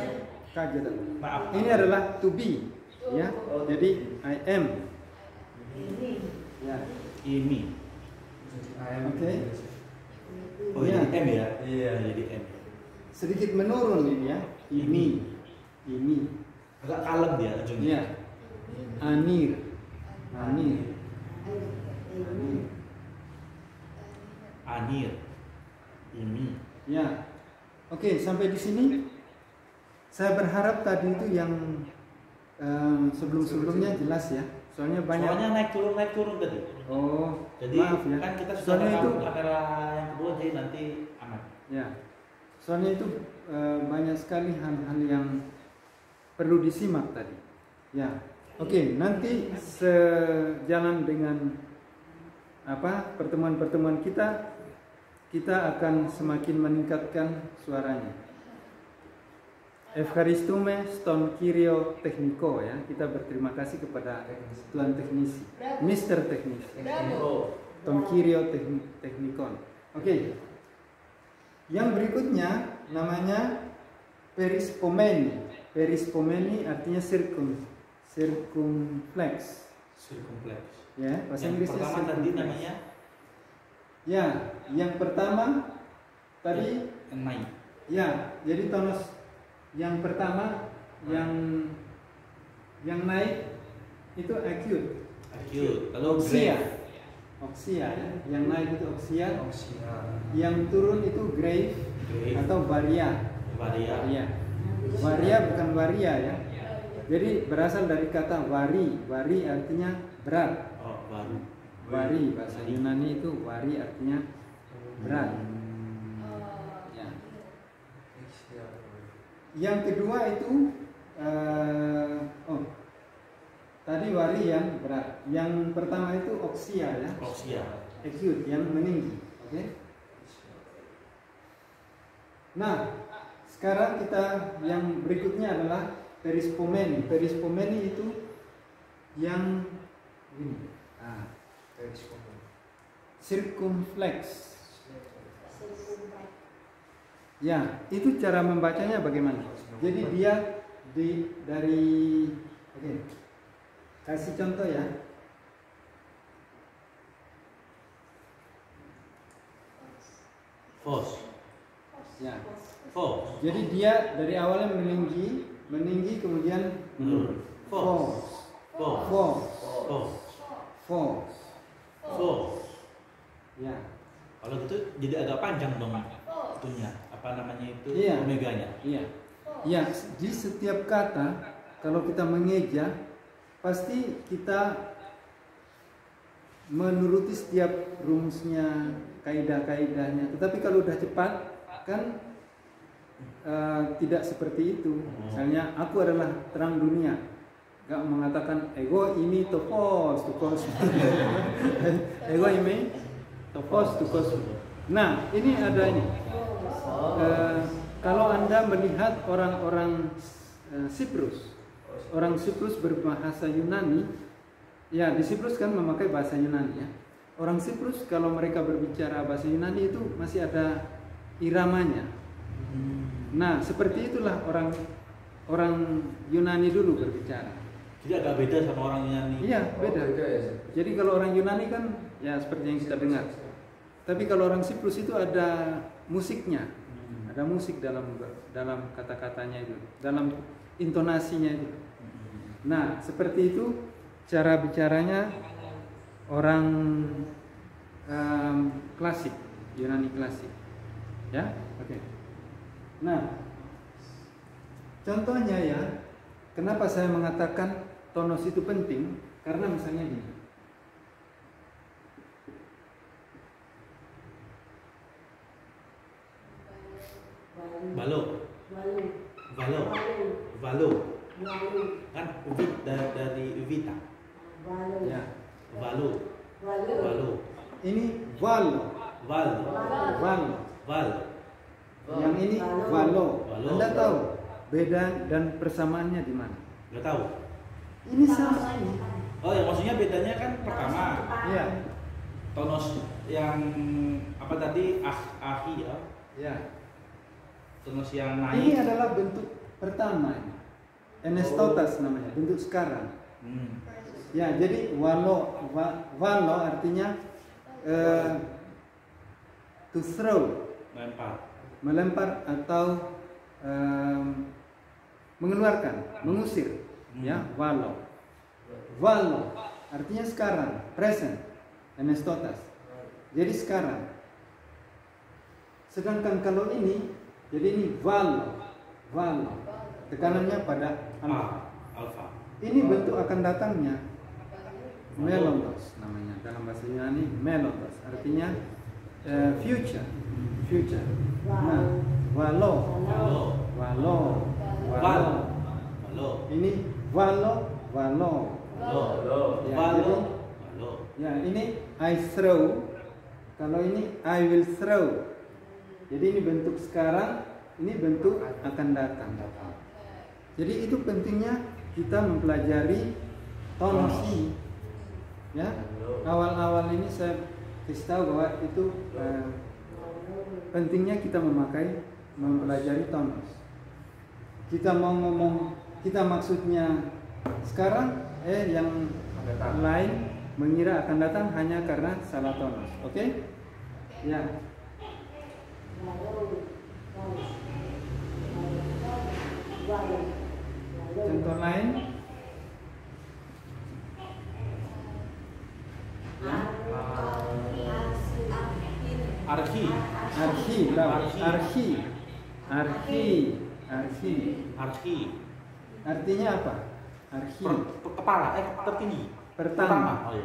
kaget. Maaf. Ini adalah to be. Ya. Jadi I am. Ya. Imi. Oke. Oh, Iya. jadi M ya? Iya, jadi M. Sedikit menurun ini ya. Ini. Ini. Agak kalem dia ujungnya. Ya. Anir. Anir. Anir. Anir. Imi. Ya. Oke, sampai di sini saya berharap tadi itu yang sebelum-sebelumnya jelas ya. Soalnya banyak. Soalnya naik turun tadi. Oh, Jadi maaf ya. kan kita sudah Soalnya itu kamera yang kedua, jadi nanti aman. ya. Soalnya itu banyak sekali hal-hal yang perlu disimak tadi. Ya. Oke, nanti sejalan dengan pertemuan-pertemuan kita akan semakin meningkatkan suaranya. Evharistume ston Kyrio Technico ya. Kita berterima kasih kepada Tuan Teknisi, Mr. Teknisi. Ton Kyrio Technicon. Oke. Yang berikutnya namanya perispomeni. Perispomeni artinya circumflex. Circumflex. Ya, bahasa Yang Inggrisnya pertama tadi circumflex. namanya Ya, yang pertama tadi naik. ya, jadi tonus yang pertama yang naik itu acute. Acute. Lalu Oksia. grave. Oksia ya. Yang naik itu oksia. Yang turun itu grave Grave. atau varia. Varia. Ya. Varia bukan varia ya. Jadi berasal dari kata vari. Vari artinya berat. Oh, baru. Vari bahasa Yunani itu vari artinya berat. Ya. Yang kedua itu tadi wari yang berat. Yang pertama itu oksia ya. Oksia. Acute yang meninggi. Oke. Nah, sekarang kita yang berikutnya adalah perispomeni. Perispomeni itu yang ini. Perispomeni. Circumflex. Ya, itu cara membacanya bagaimana? Jadi dia dari oke. Kasih contoh ya. Fos. Ya. Fos. Jadi dia dari awalnya meninggi kemudian menurun. Fos. Fos. Fos. Fos. Fos. Fos. Ya. Kalau gitu jadi agak panjang dong itunya. Apa namanya itu? Iya. Omeganya. Iya. Ya, di setiap kata kalau kita mengeja pasti kita menuruti setiap rumusnya, kaidah-kaidahnya. Tetapi kalau udah cepat kan tidak seperti itu. Misalnya aku adalah terang dunia, gak mengatakan ego ini topos tukos. Ego ini topos tukos. Nah ini ada ini. Kalau Anda melihat orang-orang Siprus, orang Siprus berbahasa Yunani, ya di Siprus kan memakai bahasa Yunani ya. Orang Siprus kalau mereka berbicara bahasa Yunani itu masih ada iramanya. Nah seperti itulah orang Yunani dulu berbicara. Jadi agak beda sama orang Yunani. Iya beda. Jadi kalau orang Yunani kan ya seperti yang kita dengar. Tapi kalau orang Siprus itu ada musiknya, ada musik dalam kata-katanya itu, dalam intonasinya itu. Nah seperti itu cara bicaranya orang klasik, Yunani klasik, ya, oke. Nah, contohnya ya, kenapa saya mengatakan tonos itu penting? Karena misalnya gini, Valo. Kan uvit dari uvita. ya, Valo. ini valo, Val. yang ini valo. Valo. Anda tahu beda dan persamaannya di mana? Gak tahu. Ini sama ini. Oh ya maksudnya bedanya kan pertama Iya, tonos yang apa tadi ahi ya. ya. Tonos yang Ini naik. adalah bentuk pertama ini. Enestotas namanya, bentuk sekarang. Ya, jadi valo artinya to throw, melempar atau mengeluarkan, mengusir. Ya, valo. Valo artinya sekarang, present, enestotas. Jadi sekarang. Sedangkan kalau ini, jadi ini valo. Tekanannya pada Alfa. ini bentuk akan datangnya. Melontos namanya dalam bahasa Yunani, melontos artinya future. Nah, valo. Ini valo. Ya, ini I throw. Kalau ini I will throw. Jadi ini bentuk sekarang, ini bentuk akan datang. Jadi itu pentingnya kita mempelajari tonos ini. Ya, awal-awal ini saya kasih tahu bahwa itu pentingnya kita mempelajari tonos. Kita mau ngomong, kita maksudnya sekarang, yang lain mengira akan datang hanya karena salah tonos. Oke? Ya. Contoh lain. Arki. Artinya apa? Arki. Kepala, tertinggi. Pertama. Oh, iya.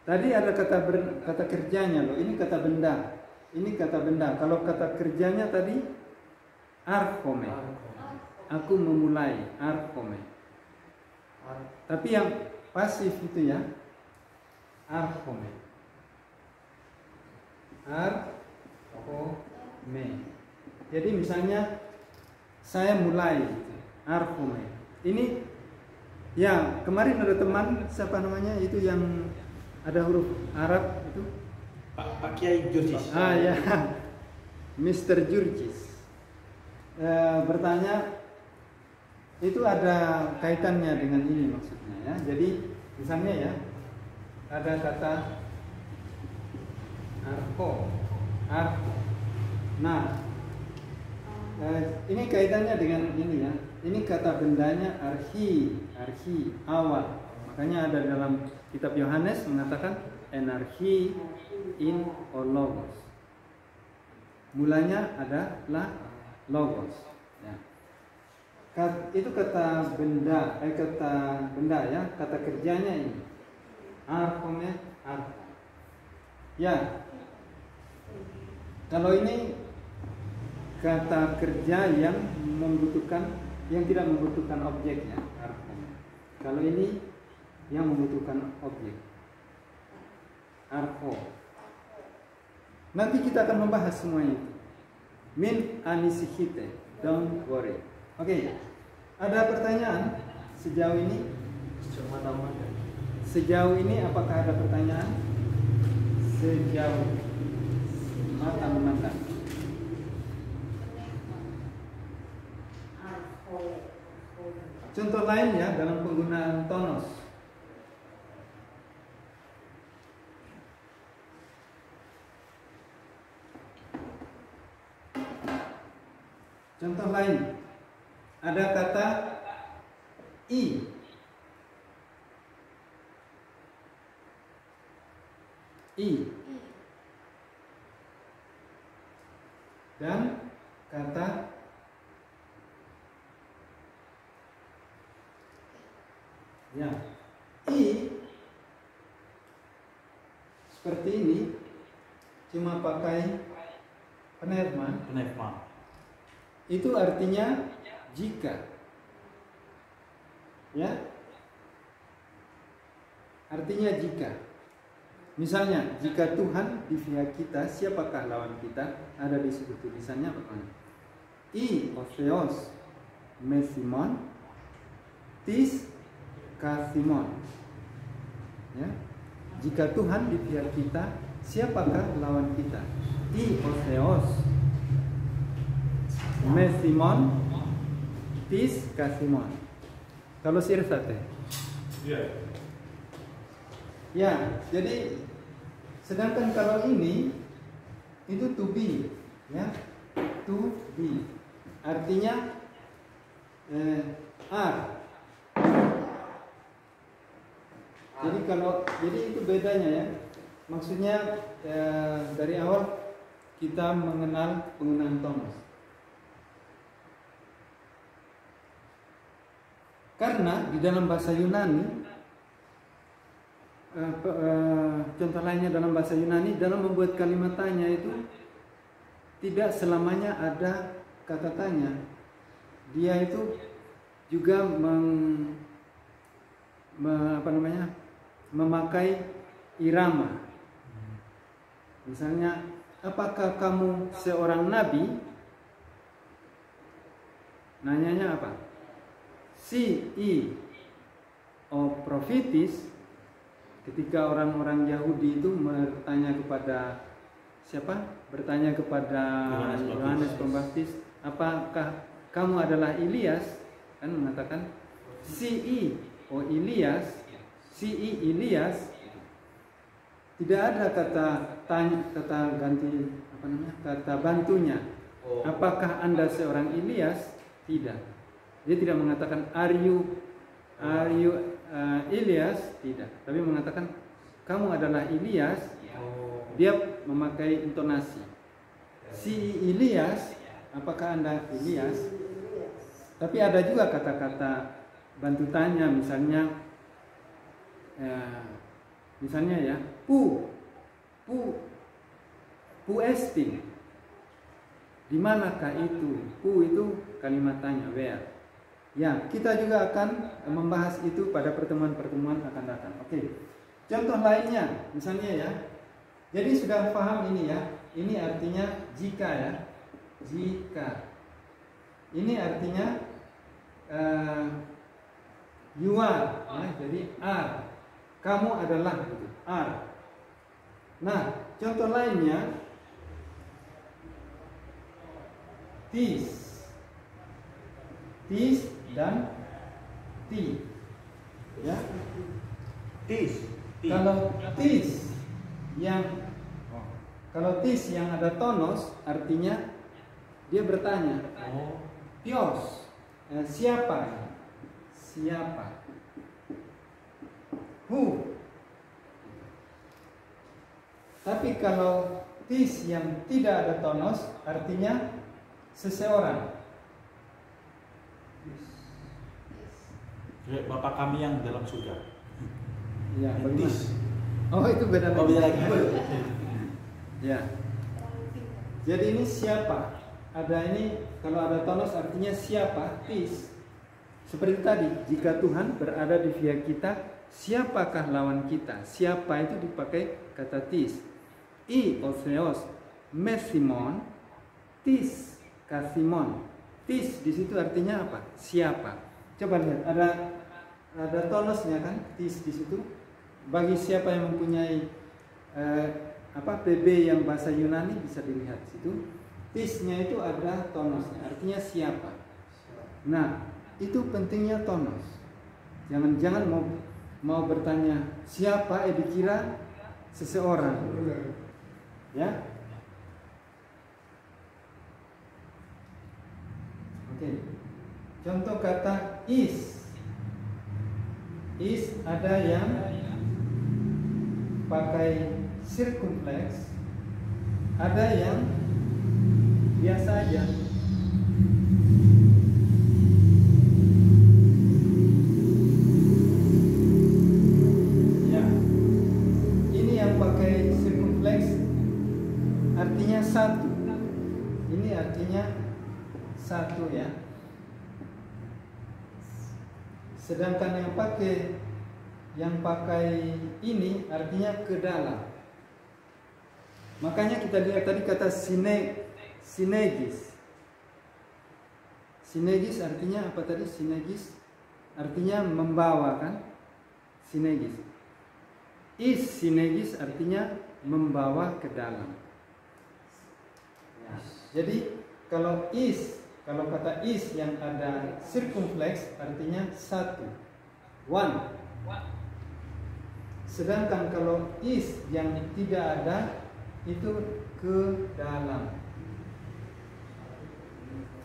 Tadi ada kata kerjanya loh. Ini kata benda. Ini kata benda. Kalau kata kerjanya tadi archome. Aku memulai archome. Tapi yang pasif itu ya archome. me. Jadi misalnya saya mulai arfume. Ini ya kemarin ada teman siapa namanya itu yang ada huruf Arab itu Pak Kiai Jurjis. ya Mr. Jurjis bertanya itu ada kaitannya dengan ini maksudnya ya. Jadi misalnya ya ada kata arko. Nah ini kaitannya dengan ini ya. Ini kata bendanya arhi awal. Makanya ada dalam kitab Yohanes mengatakan energi in logos. Mulanya adalah logos. Ya. Itu kata benda, ya. Kata kerjanya ini. Arkomnya arkom. Ya. Kalau ini kata kerja yang tidak membutuhkan objeknya, arkom. Kalau ini yang membutuhkan objek, arko. Nanti kita akan membahas semuanya itu. Min anisihite, don't worry. Oke. Ada pertanyaan sejauh ini? Sejauh ini apakah ada pertanyaan? Sejauh mata. Contoh lain ya dalam penggunaan tonos. Contoh lain ada kata i. Dan kata ya i seperti ini cuma pakai penerma. Itu artinya jika. Ya. Artinya jika. Misalnya, jika Tuhan di pihak kita, siapakah lawan kita? Ada di situ tulisannya bagaimana? I otheos mesimon tis kasimon. Ya. Jika Tuhan di pihak kita, siapakah lawan kita? I otheos mesimon tis kasimon. Kalau sirsate? Ya, jadi sedangkan kalau ini itu to be, ya, to be, artinya are. Jadi itu bedanya ya. Maksudnya dari awal kita mengenal penggunaan tonos. Karena di dalam bahasa Yunani, contoh lainnya dalam bahasa Yunani, dalam membuat kalimat tanya itu tidak selamanya ada kata tanya. Dia itu juga memakai irama. Misalnya, apakah kamu seorang nabi? Nanyanya apa? Si i o prophetis. Ketika orang-orang Yahudi itu bertanya kepada siapa? Bertanya kepada Yohanes Pembaptis, apakah kamu adalah Ilyas? Kan mengatakan si i o Ilyas, si i Ilyas. Tidak ada kata tanya, kata ganti kata bantunya. Apakah Anda seorang Ilyas? Tidak. Dia tidak mengatakan are you Ilyas, tidak. Tapi mengatakan kamu adalah Ilyas. Dia memakai intonasi. Si Ilyas, apakah Anda Ilyas? Tapi ada juga kata-kata bantu tanya, misalnya ya, pu esti. Di manakah itu? Pu itu kalimat tanya, where. Ya, kita juga akan membahas itu pada pertemuan-pertemuan akan datang. Oke. Contoh lainnya, misalnya ya. Jadi sudah paham ini ya. Ini artinya jika ya. Jika. Ini artinya you are, ya, jadi are. Kamu adalah, gitu, are. Nah, contoh lainnya this dan ti, ya. Tis. Kalau tis yang ada tonos, artinya dia bertanya. Oh. Pios, siapa? Siapa? Who? Tapi kalau tis yang tidak ada tonos, artinya seseorang. Bapak kami yang dalam surga. Ya, Tis. oh, itu beda lagi. Oh, beda lagi. Ya. Jadi ini siapa? Ada ini, kalau ada tonos artinya siapa? Tis. Seperti tadi, jika Tuhan berada di pihak kita, siapakah lawan kita? Siapa itu dipakai kata tis. I oseos mesimon, tis kasimon. Tis di situ artinya apa? Siapa? Coba lihat, ada tonosnya kan? Tis di situ. Bagi siapa yang mempunyai PB yang bahasa Yunani bisa dilihat di situ. Tisnya itu ada tonosnya, artinya siapa. Nah, itu pentingnya tonos. Jangan mau bertanya siapa, dikira seseorang. Ya. Oke. Contoh kata is. Is ada yang pakai circumflex, ada yang biasa aja. Ya, ini yang pakai circumflex artinya satu. Ini artinya satu, ya. Sedangkan yang pakai ini artinya ke dalam. Makanya kita lihat tadi kata sinegis. Sinegis artinya apa tadi? Sinegis artinya membawa, kan? Sinegis. Is sinegis artinya membawa ke dalam. Ya. Jadi kalau kata is yang ada circumflex artinya satu, one. Sedangkan kalau is yang tidak ada itu ke dalam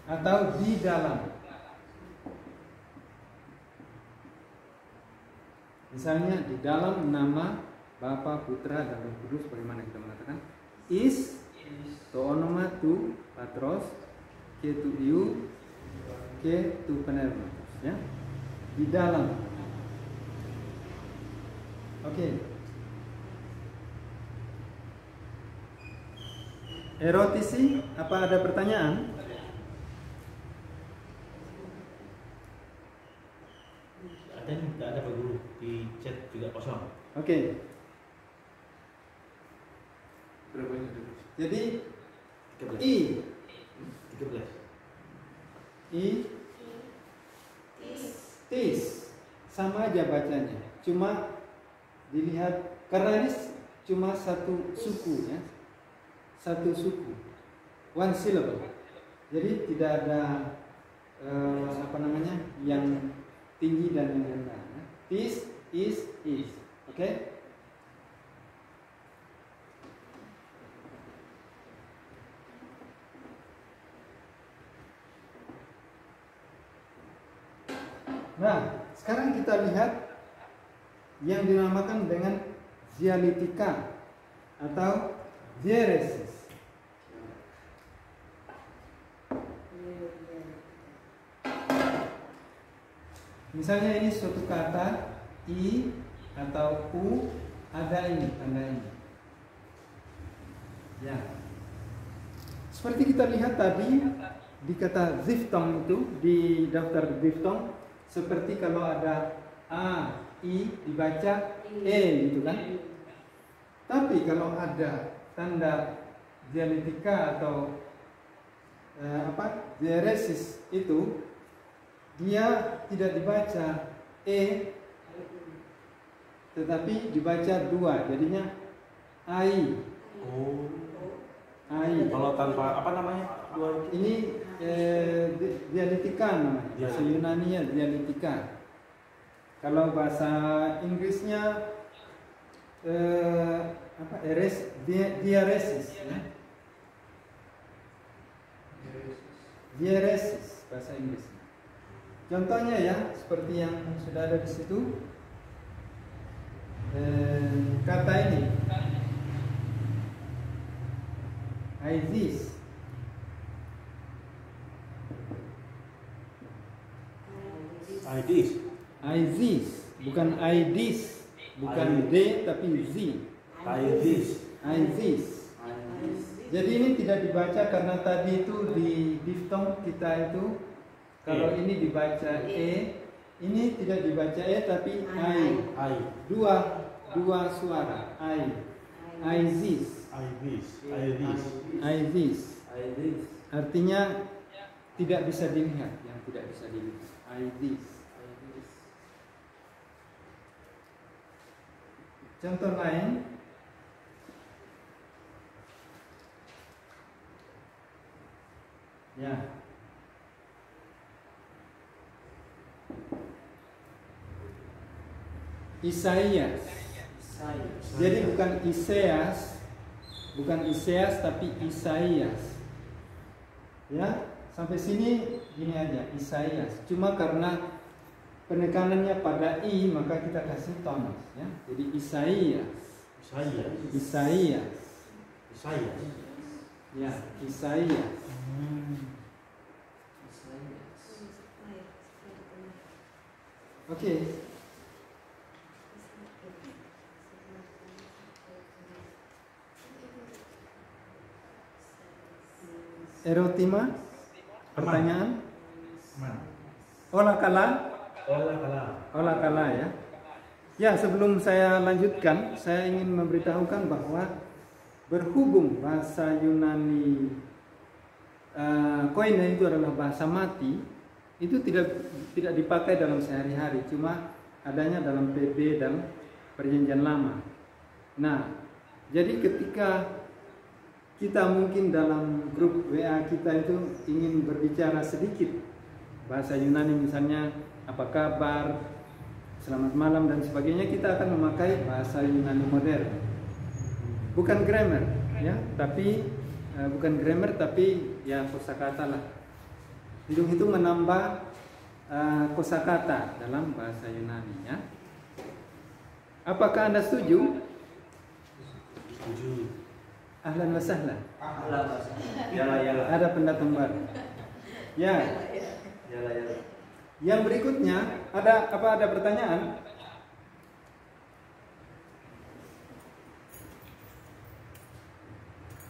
atau di dalam. Misalnya di dalam nama Bapa, Putra, dan Roh Kudus, bagaimana kita mengatakan is to onoma tu patros ke tu iu ke tu pnermatos, ya, di dalam. Oke. Erotisi, apa ada pertanyaan? Ada nih, tidak ada Pak Guru. Di chat juga kosong. Oke. Jadi 13. I 13. Tis sama aja bacanya. Cuma dilihat karena ini cuma satu suku, ya. Satu suku, one syllable. Jadi tidak ada yang tinggi dan yang rendah. This is. Oke? Nah, sekarang kita lihat yang dinamakan dengan dialetika atau diaresis. Misalnya ini suatu kata i atau u, ada ini tanda ini. Ya. Seperti kita lihat tadi di kata diftong itu di daftar diftong, seperti kalau ada a, i dibaca e gitu kan. Tapi kalau ada tanda dialetika atau Diaresis itu dia tidak dibaca e, tetapi dibaca dua, jadinya ai. Oh. Ai. Kalau tanpa apa namanya? Dua. Ini dialektika namanya. Bahasa Yunani-nya dialektika. Kalau bahasa Inggrisnya diaresis, ya. Diaresis bahasa Inggris. Contohnya ya, seperti yang sudah ada di situ. Kata ini, this. This, bukan this, bukan d tapi z. This. Jadi ini tidak dibaca karena tadi itu di diftong kita itu kalau ini dibaca e, ini tidak dibaca e tapi I. Dua suara. This. Artinya tidak bisa dilihat, yang tidak bisa dilihat. This. Contoh lain. Ya. Isaias. Jadi bukan Iseas tapi Isaias. Ya, sampai sini gini aja, Isaias. Cuma karena penekanannya pada i maka kita kasih tonus ya. Jadi Isaias. Ya, Isaias. Oke. Erotima? Pertanyaan? Olah kala ya. Ya, sebelum saya lanjutkan, saya ingin memberitahukan bahwa berhubung bahasa Yunani koine itu adalah bahasa mati, itu tidak dipakai dalam sehari-hari, cuma adanya dalam PB dan Perjanjian Lama. Nah, jadi ketika kita mungkin dalam grup WA kita itu ingin berbicara sedikit bahasa Yunani, misalnya apa kabar, selamat malam dan sebagainya, kita akan memakai bahasa Yunani modern. Bukan grammar ya, tapi bukan grammar tapi ya kosakata lah. Hidung itu menambah kosakata dalam bahasa Yunani ya. Apakah Anda setuju? Setuju. Ahlan wa sahlan. Yala. Ada pendatang baru. Ya. Yala. Yang berikutnya ada pertanyaan?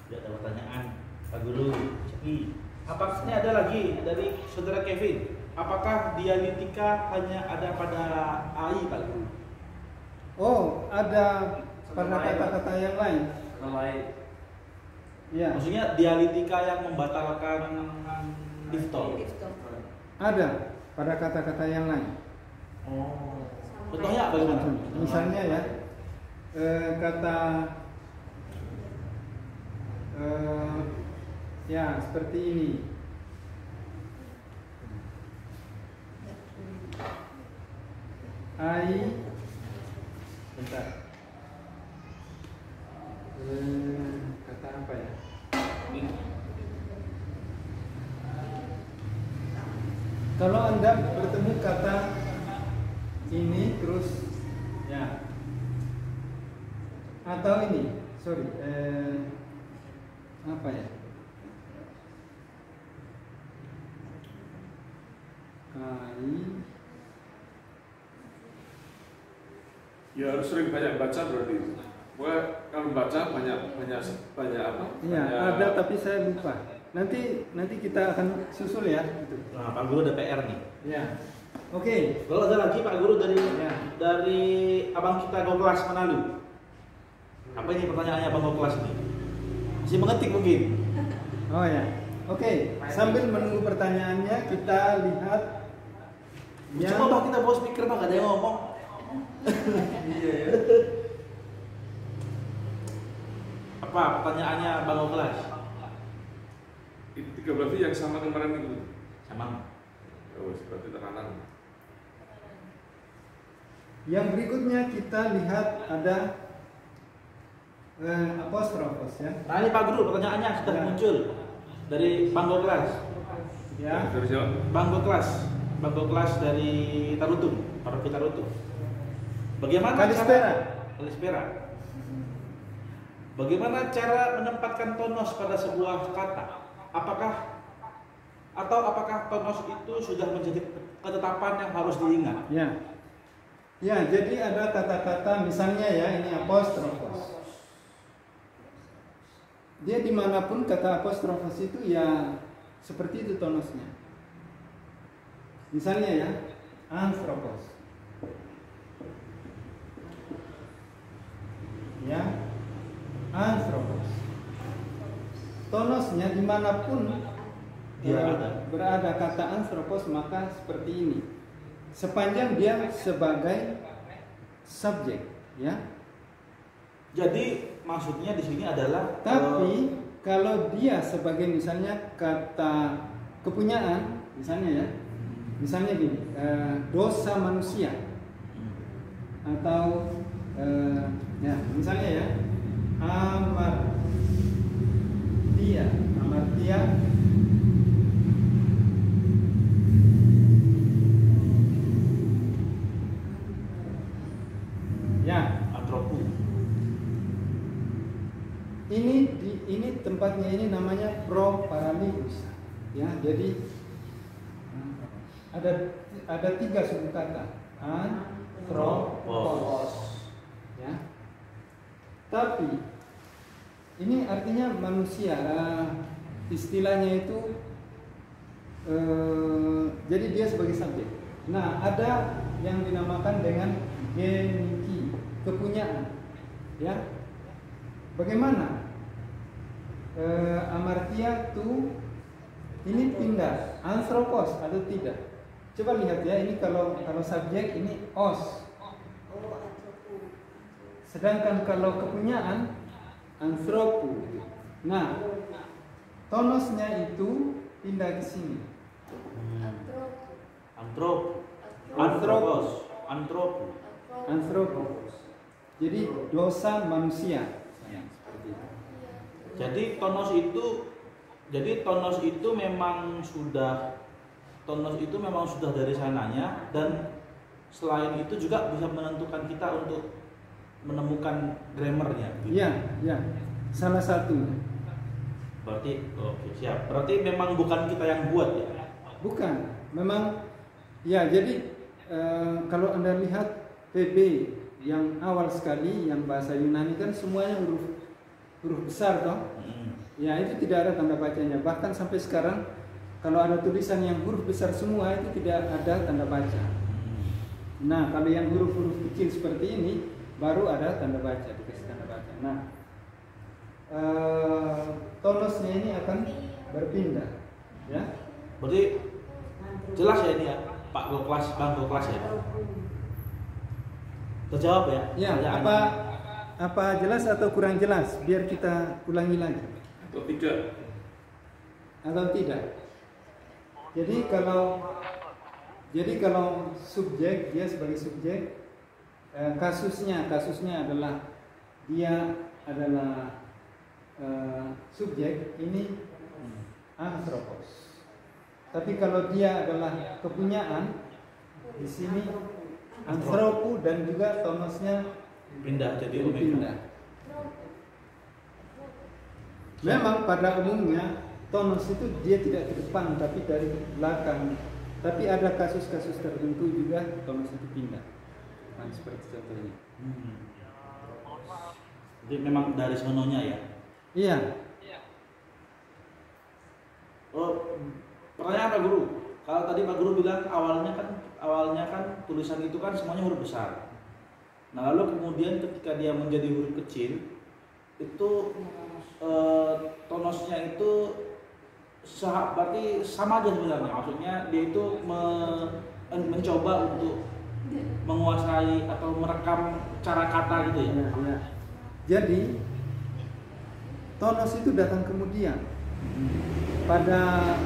Tidak ada pertanyaan, Pak Guru. Apakah ini ada lagi dari saudara Kevin? Apakah dialektika hanya ada pada AI, Pak Guru? Oh, ada pada kata-kata yang lain. Ya. Maksudnya dialektika yang membatalkan diftong. Ada pada kata-kata yang lain. Oh. Contohnya bagaimana? Misalnya ya, kata ya seperti ini. Bentar. Kata apa ya? Kalau Anda bertemu kata ini terus ya, atau ini, sorry, apa ya? Ya harus sering banyak baca berarti. Pokoknya kalau baca banyak apa? Iya, ada tapi saya lupa. Nanti kita akan susul ya. Gitu. Nah, Pak Guru ada PR nih. Ya. Oke. Kalau ada lagi Pak Guru dari abang kita Goklas Manado. Apa ini pertanyaannya abang Goklas nih? Masih mengetik mungkin. Oh ya. Oke, sambil menunggu pertanyaannya kita lihat yang Coba kita bawa speaker Pak, ada yang ngomong. Iya ya. Apa pertanyaannya Bang Kelas? Tiga berarti yang sama kemarin itu. Sama. Oh, berarti tekanan. yang berikutnya kita lihat ada apostrofos ya. Nah ini Pak Guru, pertanyaannya sudah Ya. muncul dari Bang Kelas. Ya. Dari siapa? Bang Kelas dari Tarutung, Paroki Tarutung. Bagaimana Kalispera. Kalispera. Bagaimana cara menempatkan tonos pada sebuah kata? Apakah tonos itu sudah menjadi ketetapan yang harus diingat? Ya. Ya, jadi ada kata-kata misalnya ya, ini apostrofos. Dia dimanapun kata apostrofos itu ya seperti itu tonosnya. Misalnya ya, anthropos. Ya, anthropos. Tonosnya dimanapun Dia berada kata anthropos maka seperti ini. Sepanjang dia sebagai subjek, ya. Jadi maksudnya di sini adalah Tapi kalau dia sebagai misalnya kata kepunyaan, misalnya ya, misalnya gini, dosa manusia, atau ya misalnya ya, amartia, ya. antropo. Ini tempatnya ini namanya proparaligus, ya. Jadi ada 3 suku kata, anthropos, ya. Tapi ini artinya manusia, istilahnya itu, jadi dia sebagai subjek. Nah, ada yang dinamakan dengan geniki, kepunyaan, ya. Bagaimana? Amartia tu ini pindah anthropos atau tidak? Coba lihat ya, ini kalau subjek ini os. Sedangkan kalau kepunyaan anthropo. Nah, tonosnya itu pindah ke sini. Anthropos. Jadi dosa manusia. Jadi tonos itu memang sudah dari sananya, dan selain itu juga bisa menentukan kita untuk menemukan grammarnya. Gitu. Iya, ya. Salah satu. Berarti oke, siap. Berarti memang bukan kita yang buat ya. Bukan. Memang ya, jadi kalau Anda lihat PB yang awal sekali yang bahasa Yunani kan semuanya huruf besar toh. Ya, itu tidak ada tanda bacanya. Bahkan sampai sekarang kalau ada tulisan yang huruf besar semua itu tidak ada tanda baca. Nah, kalau yang huruf-huruf kecil seperti ini baru ada tanda baca, dikasih tanda baca. Nah, tonosnya ini akan berpindah, ya. Berarti jelas ya ini ya, Pak Goklas, Bang Goklas ya. Terjawab ya? Ya, apa jelas atau kurang jelas? Biar kita ulangi lagi. Atau tidak? Atau tidak? Jadi kalau subjek, dia sebagai subjek, kasusnya adalah dia adalah subjek ini anthropos. Tapi kalau dia adalah kepunyaan, di sini anthropo dan juga tonosnya Pindah jadi omega. pindah. Memang pada umumnya tonos itu dia tidak ke depan tapi dari belakang. Tapi ada kasus-kasus tertentu juga tonos itu pindah. Nah, seperti contohnya. Jadi memang dari sononya ya. Iya. Oh, pertanyaan Pak Guru. Kalau tadi Pak Guru bilang awalnya kan tulisan itu kan semuanya huruf besar. Nah, lalu kemudian ketika dia menjadi huruf kecil, itu tonosnya itu berarti sama aja sebenarnya. Maksudnya dia itu mencoba untuk menguasai atau merekam cara kata gitu ya. Ya. Jadi tonos itu datang kemudian. Pada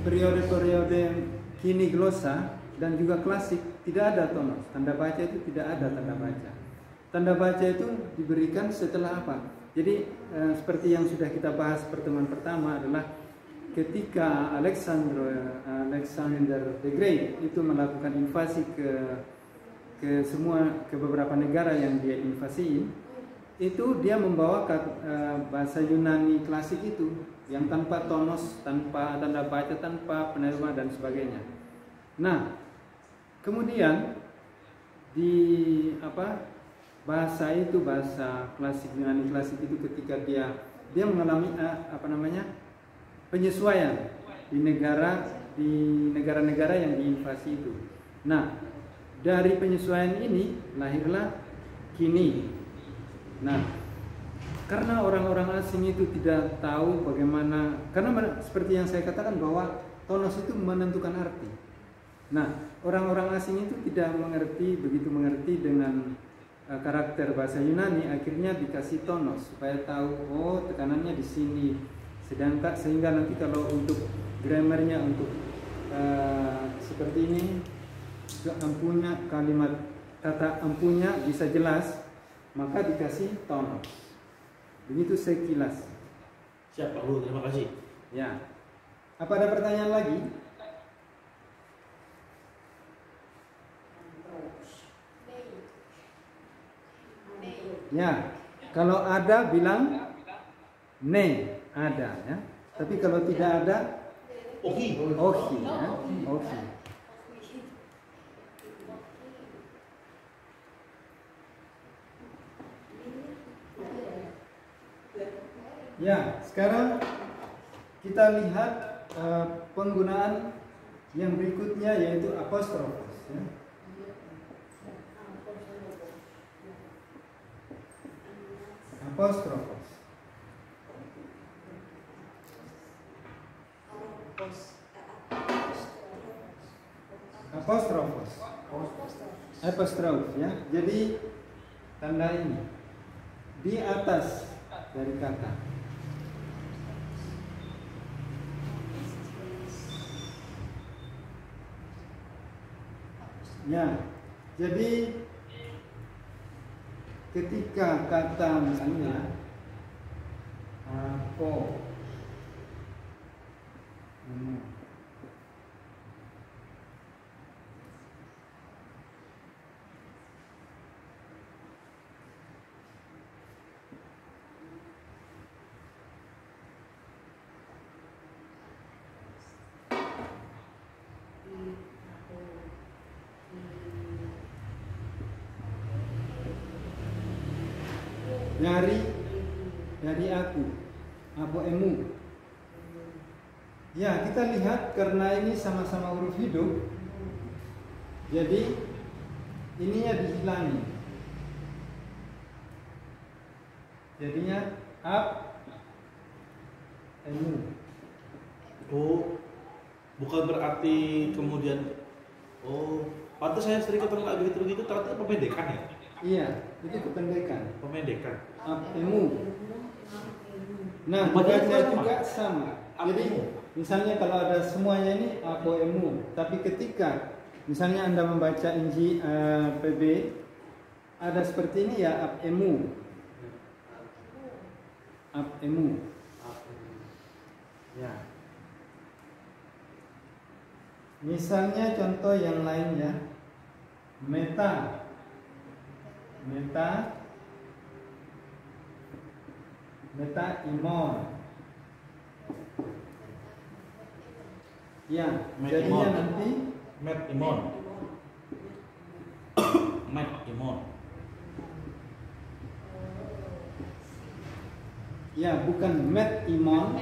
periode-periode kini glosa dan juga klasik tidak ada tonos. Tanda baca itu tidak ada tanda baca. Tanda baca itu diberikan setelah apa? Jadi seperti yang sudah kita bahas pertemuan pertama adalah ketika Alexander the Great itu melakukan invasi ke beberapa negara yang dia invasiin, itu dia membawa bahasa Yunani klasik itu yang tanpa tonos, tanpa tanda baca, tanpa penerjemah dan sebagainya. Nah, kemudian di bahasa klasik Yunani klasik itu ketika dia mengalami penyesuaian di negara-negara yang diinvasi itu. Nah, dari penyesuaian ini lahirlah kini. Nah, karena orang-orang asing itu tidak tahu bagaimana, karena seperti yang saya katakan bahwa tonos itu menentukan arti. Nah, orang-orang asing itu tidak begitu mengerti dengan karakter bahasa Yunani, akhirnya dikasih tonos supaya tahu tekanannya di sini. Sehingga nanti kalau untuk grammarnya untuk seperti ini, ampunya kalimat kata ampunya bisa jelas, maka dikasih tonos. Begitu sekilas. Siap Pak Guru, terima kasih. Ya. Apa ada pertanyaan lagi? Ya, kalau ada bilang ne, ada ya. Tapi kalau tidak ada Oki. Oki ya. Oki. Ya, sekarang kita lihat penggunaan yang berikutnya yaitu apostrofos ya. Apostrofos. Apostrofos. Apostrof ya. Jadi tanda ini di atas dari kata. Ya. Jadi ketika kata misalnya apo dari aku, emu. Ya, kita lihat karena ini sama-sama huruf hidup, jadi ininya dihilangi. Jadinya emu. Oh, bukan berarti kemudian pantas saya sering ketemu kayak gitu ternyata pemendekan ya? Iya, itu kependekan. Pemendekan. Emu. Nah, bacanya juga sama. Jadi misalnya kalau ada semuanya ini emu, tapi ketika misalnya Anda membaca Inji PB ada seperti ini ya emu. Ya. Misalnya contoh yang lainnya meta imon. Ya, jadinya nanti met imon. Ya, bukan met imon,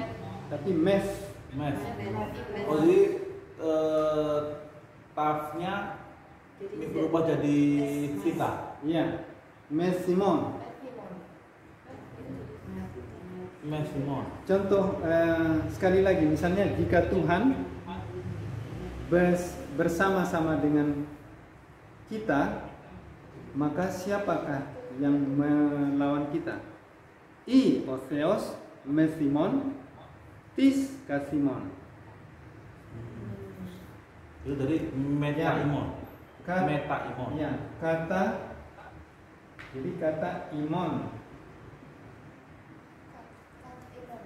tapi mes. Oh, jadi tafnya berubah jadi theta. Iya, mes simon. Methimon. Contoh sekali lagi, misalnya jika Tuhan bersama-sama dengan kita, maka siapakah yang melawan kita? I Otheos Methimon Tis Kasimon. Itu dari metaimon. Metaimon. Ya, jadi kata imon.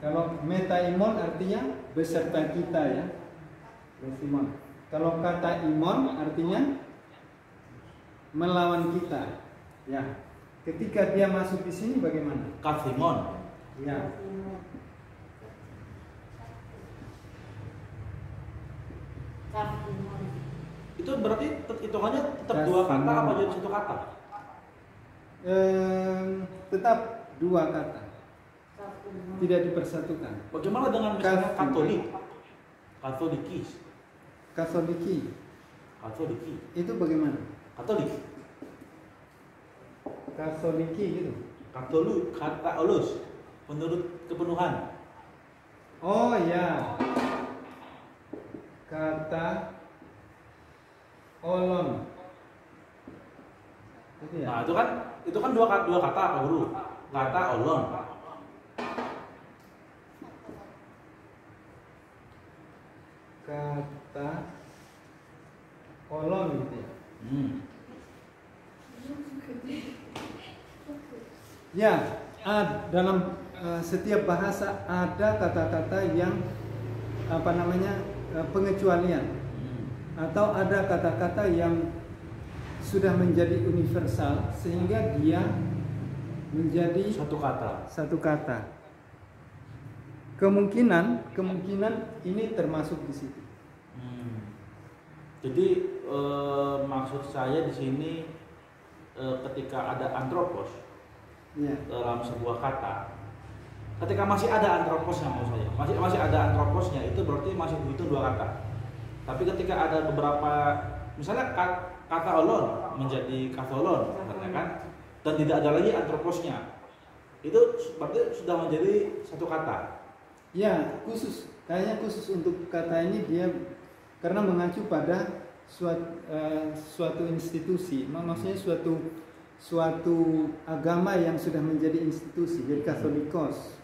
Kalau metaimon artinya beserta kita ya. Methimon. Kalau kata imon artinya melawan kita. Ya. Ketika dia masuk di sini bagaimana? Kathimon. Ya. Itu berarti hitungannya tetap dua kata apa jadi satu kata? Tetap dua kata. Tidak dipersatukan. Bagaimana dengan misalnya Katolik? Katolikis. Katoliki. Katoliki. Itu bagaimana? Katolik. Katoliki gitu. Katolik, kataolus. Menurut kepenuhan. Oh ya. Kata olon. Itu ya. Nah, itu kan dua kata apa, Guru? Kata olon. Kata olon gitu ya. Ya, dalam setiap bahasa ada kata-kata yang pengecualian, atau ada kata-kata yang sudah menjadi universal sehingga dia menjadi satu kata. Kemungkinan ini termasuk di situ. Jadi maksud saya di sini ketika ada antropos Ya. dalam sebuah kata, ketika masih ada antroposnya, masih ada antroposnya, itu berarti masih dihitung dua kata. Tapi ketika ada beberapa, misalnya kata olon menjadi katolon, kan, dan tidak ada lagi antroposnya, itu berarti sudah menjadi satu kata. Ya, kayaknya khusus untuk kata ini dia karena mengacu pada suatu institusi, maksudnya suatu agama yang sudah menjadi institusi, jadi Katolikos.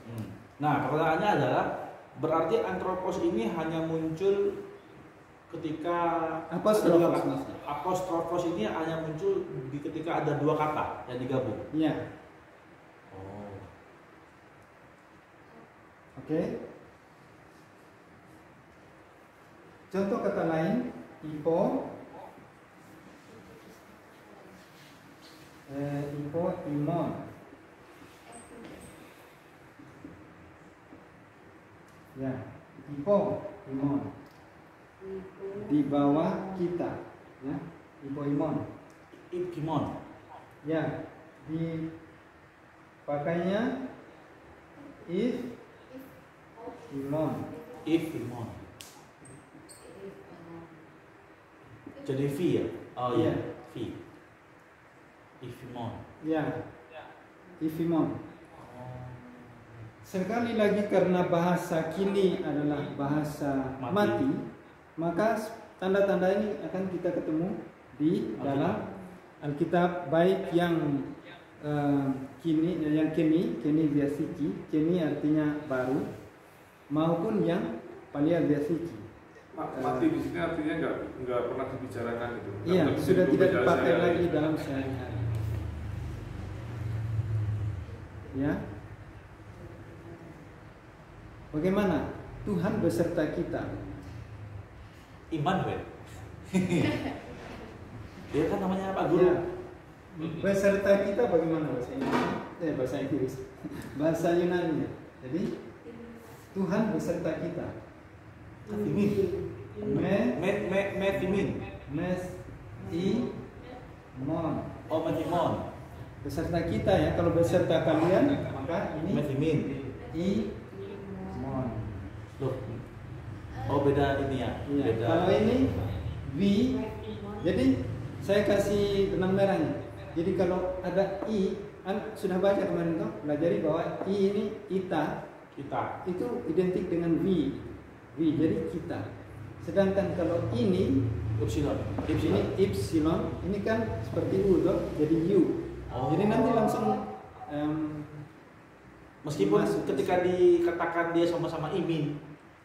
Nah, pertanyaannya adalah berarti antropos ini hanya muncul ketika apostrofos ini hanya muncul ketika ada dua kata yang digabung. Iya. Oh. Oke. Contoh kata lain, imon. Ya, imon. Di bawah kita, ya, imon. Ikimon. Ya, dipakainya imon. Ikimon. Jadi V ya? Oh iya, V. Ikimon. Ya, imon. Sekali lagi karena bahasa kini adalah bahasa mati, maka tanda-tanda ini akan kita ketemu di dalam Alkitab, baik yang kini Vyasiki, kini artinya baru, maupun yang Palea Vyasiki. Mati di sini artinya nggak pernah dibicarakan itu. Iya, sudah tidak dipakai lagi dalam sehari-hari. Ya. Bagaimana Tuhan beserta kita? Immanuel. Dia kan namanya apa, Guru? Ya. Beserta kita bagaimana bahasa Inggris? Bahasa Inggris. Bahasa Yunani. Jadi Tuhan beserta kita. Metimin. Oh, metimon. Beserta kita ya. Kalau beserta kalian maka ini Metimin. Mon. Loh. Oh, beda ini ya. Iya. Beda. Kalau ini V, jadi saya kasih benang merahnya. Jadi kalau ada I, sudah baca kemarin tuh, pelajari bahwa I ini ita, Kita. itu identik dengan V. Jadi kita. Sedangkan kalau ini Epsilon. ini epsilon, ini kan seperti U toh, jadi U. Oh. Jadi nanti langsung Meskipun masuk. ketika dikatakan dia sama-sama imin,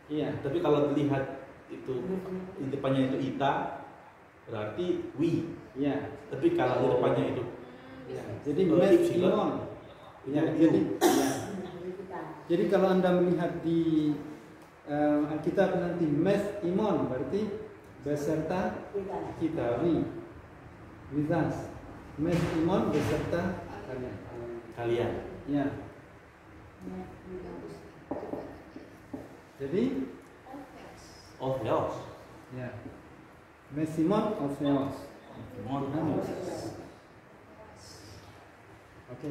Iya. tapi kalau dilihat itu di depannya itu ita, berarti wi. Iya. Tapi kalau di depannya itu Ya, jadi epsilon, mesimon. Ya, itu jadi U. ya. Jadi kalau Anda melihat di Alkitab nanti mesimon berarti beserta kita with us. Mesimon beserta kalian. kalian. Ya. Jadi Otheos. ya. Mesimon of Theos. Oke.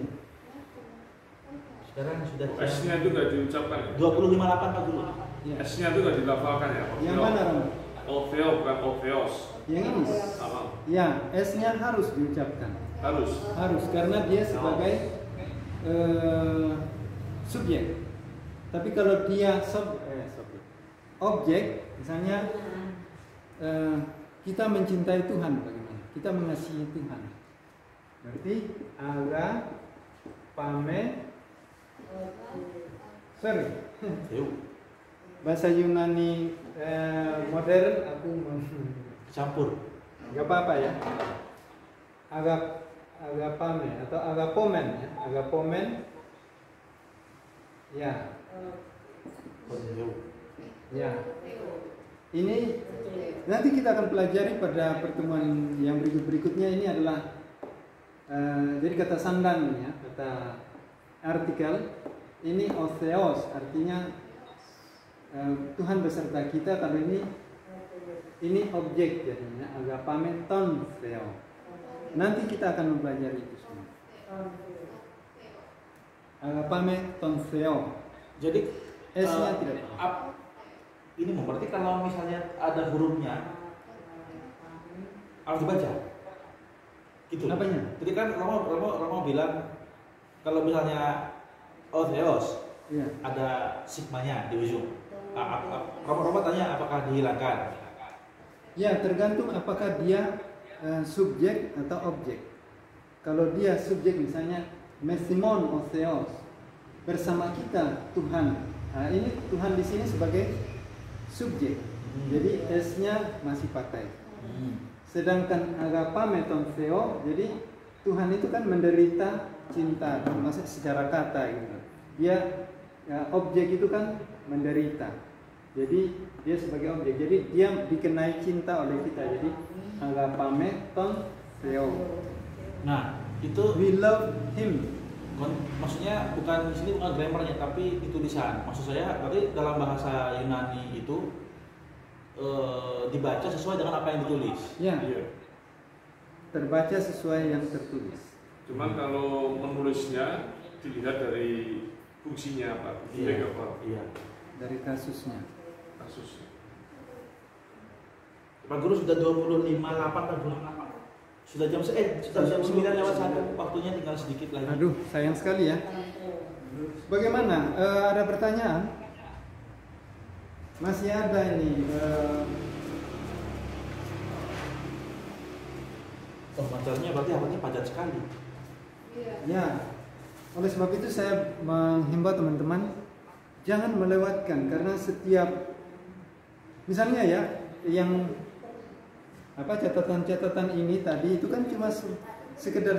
Sekarang sudah S-nya itu nggak diucapkan ya? 25:8 Pak Guru. Ya. S-nya itu nggak dilafalkan ya? Yang mana, Ram? Otheo bukan Otheos. Yang ini. Salah. Ya, S-nya harus diucapkan. Harus. Harus karena dia sebagai subjek. Tapi kalau dia subjek, objek, misalnya kita mencintai Tuhan bagaimana? Kita mengasihi Tuhan. Berarti bahasa Yunani modern aku Campur. nggak apa-apa ya. Agapame atau agapomen ya. Agapomen ya. Ya. Ini nanti kita akan pelajari pada pertemuan yang berikutnya. Ini adalah jadi kata sandang ya, kata artikel. Ini Otheos, artinya Tuhan beserta kita. Kalau ini objek jadinya, agapame ton theo. Nanti kita akan mempelajari itu semua. Agapame ton theo. Jadi S-nya tidak. Ini berarti kalau misalnya ada hurufnya harus dibaca. Gitu. Apanya? Jadi kan Romo bilang kalau misalnya Otheos Iya. ada sigmanya di ujung. Romo tanya apakah dihilangkan? Ya, tergantung apakah dia subjek atau objek. Kalau dia subjek misalnya mesimon Otheos, bersama kita Tuhan. Nah, ini Tuhan di sini sebagai subjek. Jadi S-nya masih pakai. Sedangkan agapame ton theo, jadi Tuhan itu kan menderita cinta, maksud secara kata gitu. Dia objek itu kan menderita. Jadi dia sebagai objek. Jadi dia dikenai cinta oleh kita. Jadi agapame ton theo. Nah, itu We love him. maksudnya bukan di sini bukan grammarnya tapi di tulisan. Maksud saya berarti dalam bahasa Yunani itu dibaca sesuai dengan apa yang ditulis. Ya. Iya. Terbaca sesuai yang tertulis. Cuman kalau menulisnya dilihat dari fungsinya apa, Iya. apa, Iya. Dari kasusnya. kasusnya. Pak Guru sudah 25:08 Pak Guru. Sudah jam sudah jam 9:01, waktunya tinggal sedikit lagi. Aduh, sayang sekali ya. Bagaimana? Ada pertanyaan? Masih ada ini. Materinya berarti awalnya padat sekali. Ya. Oleh sebab itu saya menghimbau teman-teman jangan melewatkan karena setiap misalnya ya yang catatan-catatan ini tadi itu kan cuma sekedar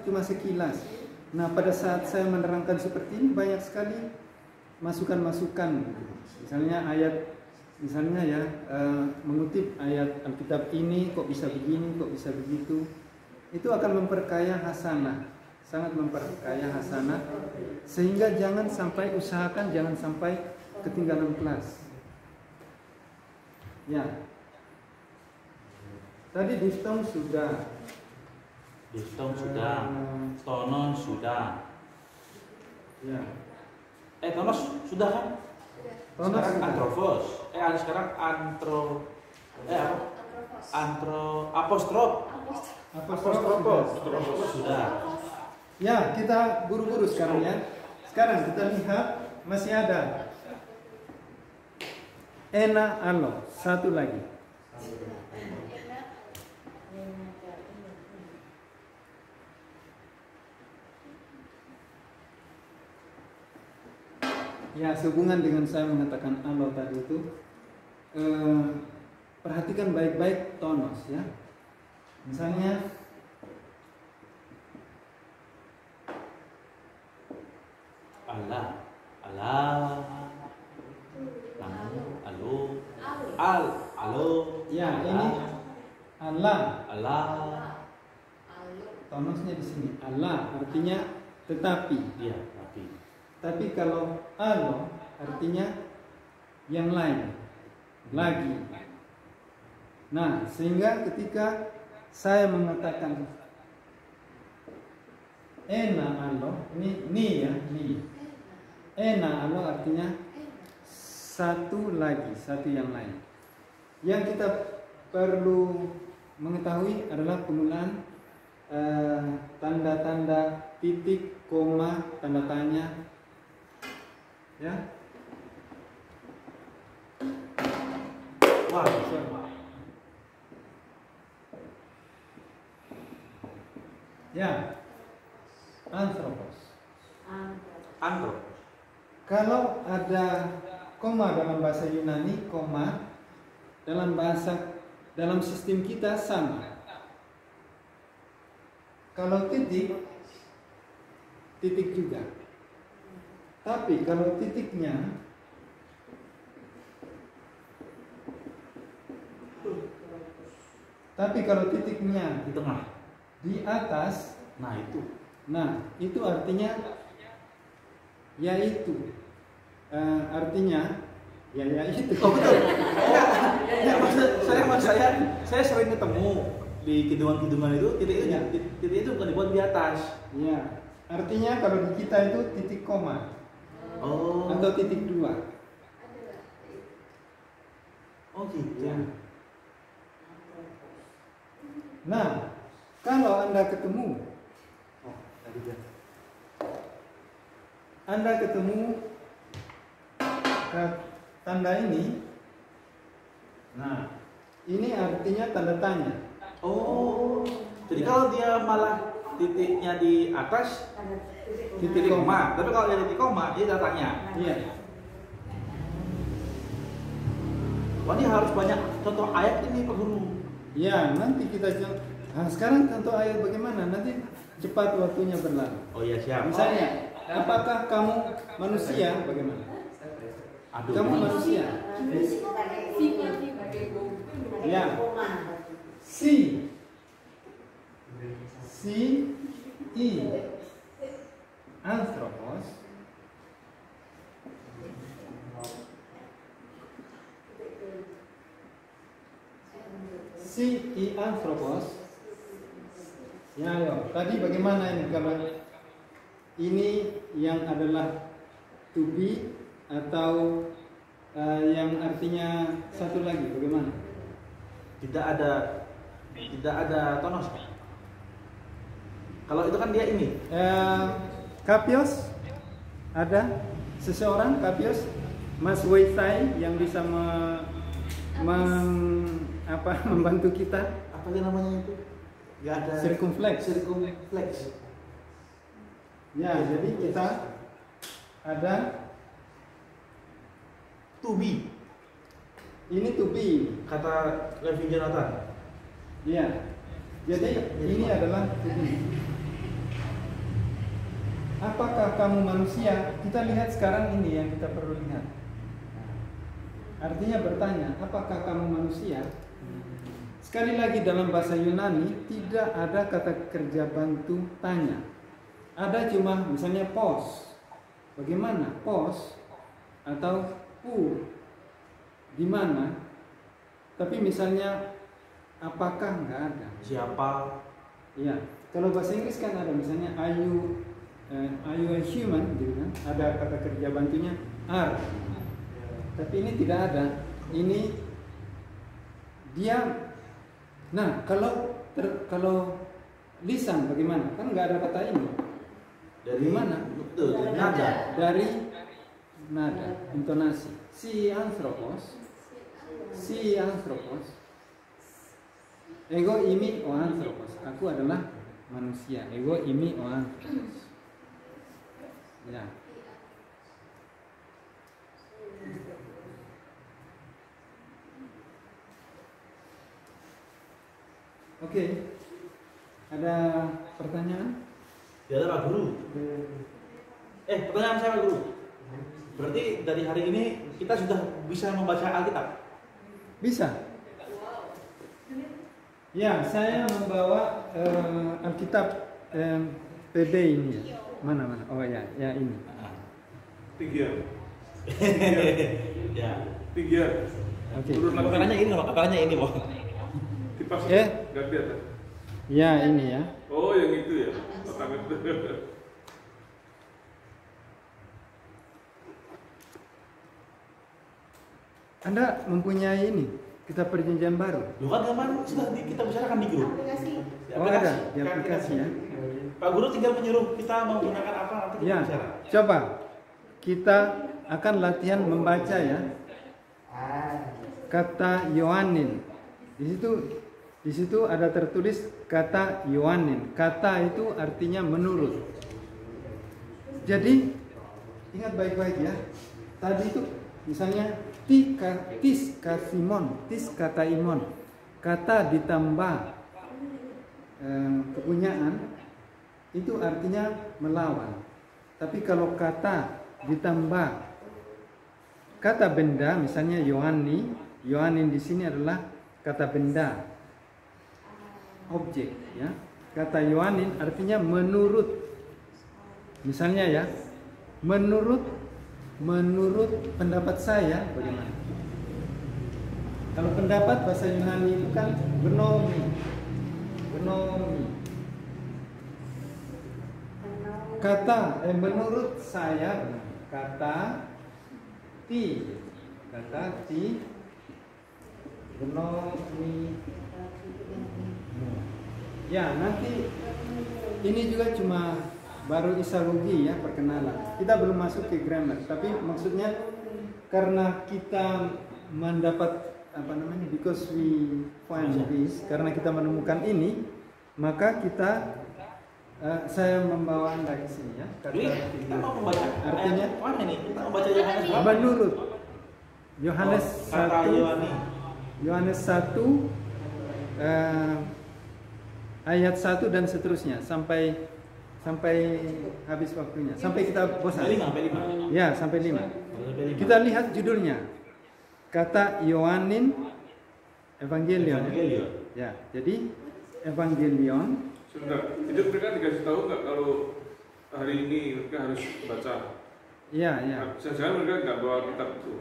cuma sekilas. Nah, pada saat saya menerangkan seperti ini banyak sekali masukan-masukan. Misalnya mengutip ayat Alkitab ini kok bisa begini, kok bisa begitu. Itu akan memperkaya hasanah, sangat memperkaya hasanah sehingga jangan sampai jangan sampai ketinggalan kelas. Ya. Tadi diftong sudah. Tonon sudah. Ya. Tonos sudah kan? Tonos Sekarang sudah. Antrofos. Sekarang apostrof sudah. Ya, kita buru-buru sekarang ya. Sekarang kita lihat masih ada. Ena alo, satu lagi. Ya, sehubungan dengan saya mengatakan alo tadi itu, perhatikan baik-baik tonos ya. Misalnya Allah, alo, alo. ya ini Allah. Allah. Tonosnya di sini Allah artinya tetapi. Iya, tapi. Tapi kalau alo artinya yang lain, lagi. Nah, sehingga ketika saya mengatakan ena alo, ini ya, ni. Ena alo artinya satu lagi, satu yang lain. Yang kita perlu mengetahui adalah penggunaan tanda-tanda titik, koma, tanda tanya, ya. Wah, ya, anthropos. Andro. Kalau ada koma dalam bahasa Yunani, koma dalam sistem kita sama. Kalau titik juga. Tapi kalau titiknya Di tengah. di atas, Nah, itu artinya yaitu. Artinya yaitu. Oh, betul. Ya, maksud saya sering ketemu di kidungan-kidungan itu titik itu bukan dibuat di atas. Ya, artinya kalau di kita itu titik koma. Oh. Atau titik 2. Oh gitu. Ya. Nah, kalau Anda ketemu tanda ini, nah ini artinya tanda tanya. Oh, jadi kalau dia malah titiknya di atas titik koma, tapi kalau dia titik koma dia tanya. Iya. Wah, ini harus banyak contoh ayat ini Pak Guru. Ya, nanti kita sekarang contoh ayat bagaimana? Nanti cepat waktunya berlalu. Oh iya, siap. Misalnya, apakah kamu manusia? Bagaimana? Aduh, Kamu manusia? Ya. Si i anthropos. Si i anthropos. Ya, yo. Tadi bagaimana ini kalau ini yang adalah to be atau yang artinya satu lagi bagaimana? Tidak ada tonos. Kalau itu kan dia ini. Kapios ada seseorang kapios Mas Weisai yang bisa membantu kita. Apa sih namanya itu? Gak ada. Circumflex. Ya, jadi kita ada To be. ini to be. Kata Levi Jonathan. Ya. Jadi ini adalah to be. Apakah kamu manusia? Kita lihat sekarang ini yang kita perlu lihat. Artinya bertanya, apakah kamu manusia? Sekali lagi dalam bahasa Yunani tidak ada kata kerja bantu tanya. Ada cuma misalnya pos. Bagaimana? Pos atau di mana? Tapi misalnya apakah nggak ada. Siapa? Iya. Kalau bahasa Inggris kan ada misalnya are you a human gitu kan? Ada kata kerja bantunya are. Tapi ini tidak ada. Ini dia. Nah, kalau lisan bagaimana? Kan nggak ada kata ini. Dari mana? Betul, dari nada. nada, intonasi. Si anthropos. Ego imi o anthropos. Aku adalah manusia. Ego imi o anthropos. Ya. Oke. Ada pertanyaan? Ya ada Pak Guru. Pertanyaan saya Pak Guru. Berarti dari hari ini kita sudah bisa membaca Alkitab? Bisa. Ya, saya membawa Alkitab PB ini. Mana? Oh ya, ini. Tiga. Ya. Tiga. Oke. Apalanya ini loh, Kipas nggak kelihatan. Ya, ini ya. Oh, yang itu ya. Pertama itu. Anda mempunyai ini kitab perjanjian baru? Loh kan kemarin sudah kita bicarakan di grup. Oh ada di aplikasi ya. Pak Guru tinggal menyuruh kita menggunakan apa nanti kita Ya, bicara. coba kita akan latihan membaca ya. Kata Yohanin. Di situ ada tertulis kata Yohanin. Kata itu artinya menurut. Jadi ingat baik-baik ya. Tadi itu misalnya tis kata imon. Kata ditambah kepunyaan itu artinya melawan. Tapi kalau kata ditambah kata benda, misalnya Yohanin di sini adalah kata benda, objek ya. Kata Yohanin artinya menurut. Misalnya ya, menurut pendapat saya bagaimana? Kalau pendapat bahasa Yunani itu kan gnomi. Kata menurut saya kata ti gnomi. Ya, nanti ini juga cuma baru isalogi ya, perkenalan. Kita belum masuk ke grammar, tapi maksudnya karena kita mendapat because we find this, karena kita menemukan ini, maka kita saya membawa Anda ke sini ya. Kita mau membaca artinya mana ini? Kita membaca Yohanes berapa? menurut Yohanes 1 ayat 1 dan seterusnya sampai habis waktunya. Sampai kita bosan. Sampai 5. Ya, sampai 5. Kita lihat judulnya. Kata Yohanin Evangelion. Ya, jadi Evangelion. Sebentar, itu mereka dikasih tahu nggak kalau hari ini mereka harus baca? Ya. Jangan mereka nggak bawa kitab itu.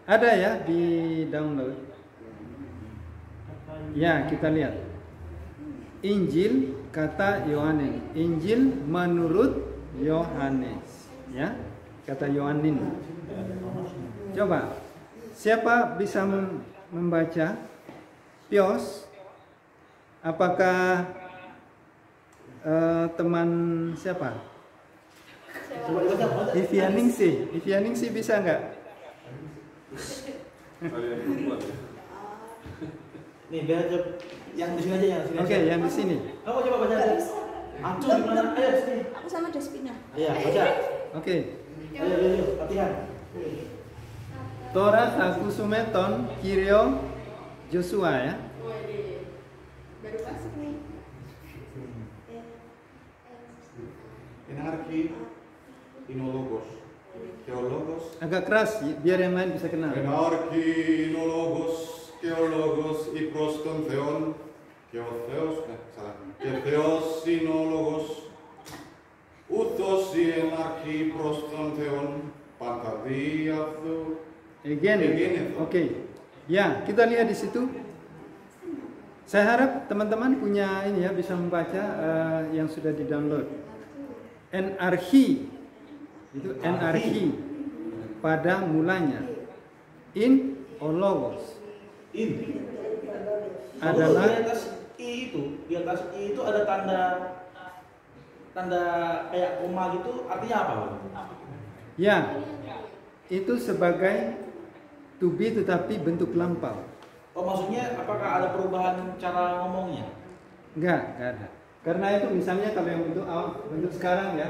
Ada ya di download. Ya, kita lihat. Injil kata Yohanes. Injil menurut Yohanes. Ya, kata Yohanin. Coba, siapa bisa membaca? Pios, apakah teman siapa? Ivianingsi bisa nggak? Nih, biar aja yang di sini aja yang sini. Oke, yang di sini. Kamu coba baca aja. Acu di mana? Ayo sini. Aku sama Despina. Iya, baca. Oke. Ayo, latihan. Torah aku sumeton Kirio Joshua ya. Baru masuk nih. Enarki inologos. Theologos. Agak keras biar yang lain bisa kenal. Enarki inologos. Theologos y proston theon. Και Θεός συνόλογος, ούτως η εναρχή προς τον Θεόν, πανταδίαθου. Again. Oke. Ya, kita lihat di situ. Saya harap teman-teman punya ini ya, bisa membaca yang sudah di-download. Enarki. Itu enarki pada mulanya. In ologos. In adalah di atas I itu ada tanda kayak koma gitu, artinya apa, Bang? Ya, itu sebagai to be tetapi bentuk lampau. Oh, maksudnya apakah ada perubahan cara ngomongnya? Enggak ada. Karena itu misalnya kalau yang bentuk sekarang ya,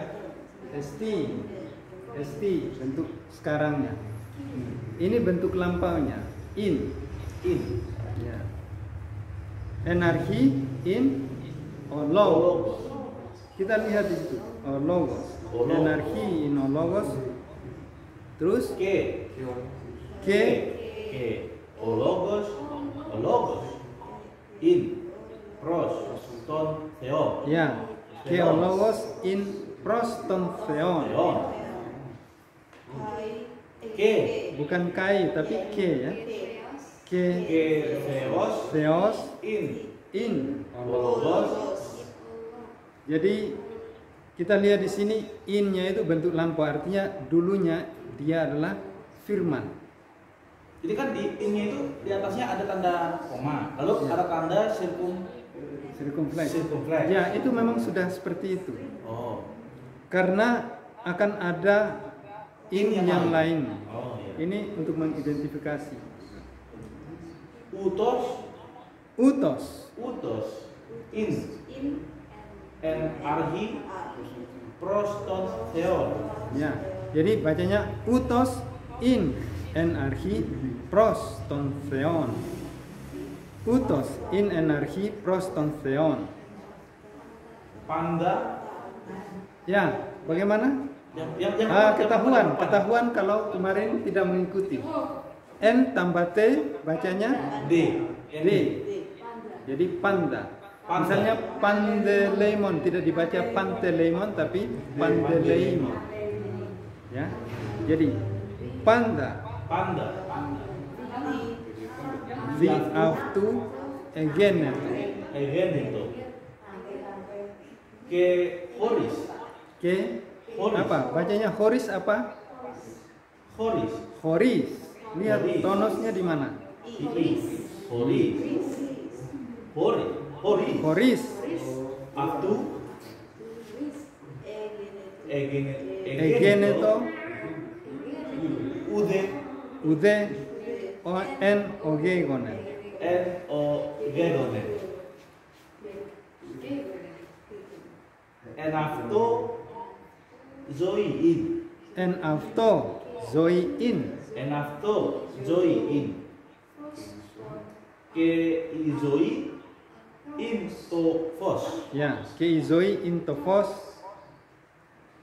ST bentuk sekarangnya. Ini bentuk lampaunya, in. Ya. Energi in logos. Kita lihat di situ, logos. Energi in logos. Terus Ke. Logos. In. Pros. Ton. Theon. ya, logos in proston theon. Ke. Bukan kai tapi ke ya. Ke theos in. Logos. Jadi kita lihat di sini in-nya itu bentuk lampau, artinya dulunya dia adalah firman. Jadi kan di in-nya itu di atasnya ada tanda koma, lalu ada tanda Circumflex. circumflex. Ya, itu memang sudah seperti itu. Oh. Karena akan ada in yang lain. Oh iya. Ini untuk mengidentifikasi. Utos. In. Arhi. Proston. Theon. Ya. Jadi bacanya utos in energi proston theon. Utos in energi proston theon. Panda. Ya, bagaimana? Yang Ketahuan kalau kemarin tidak mengikuti. N tambah T bacanya D. Jadi panda. Misalnya Pandeleimon tidak dibaca Panteleimon tapi Pandeleimon. Ya. Jadi panda. The aftu again itu. Ke Horis. Apa? Bacanya Horis apa? Horis. Lihat tonosnya di mana? Horis. Aftu. Egeneto. Ude. N ogegonen. En afto zoi in. Ke izoi into fos. Ya, ke izoi into fos.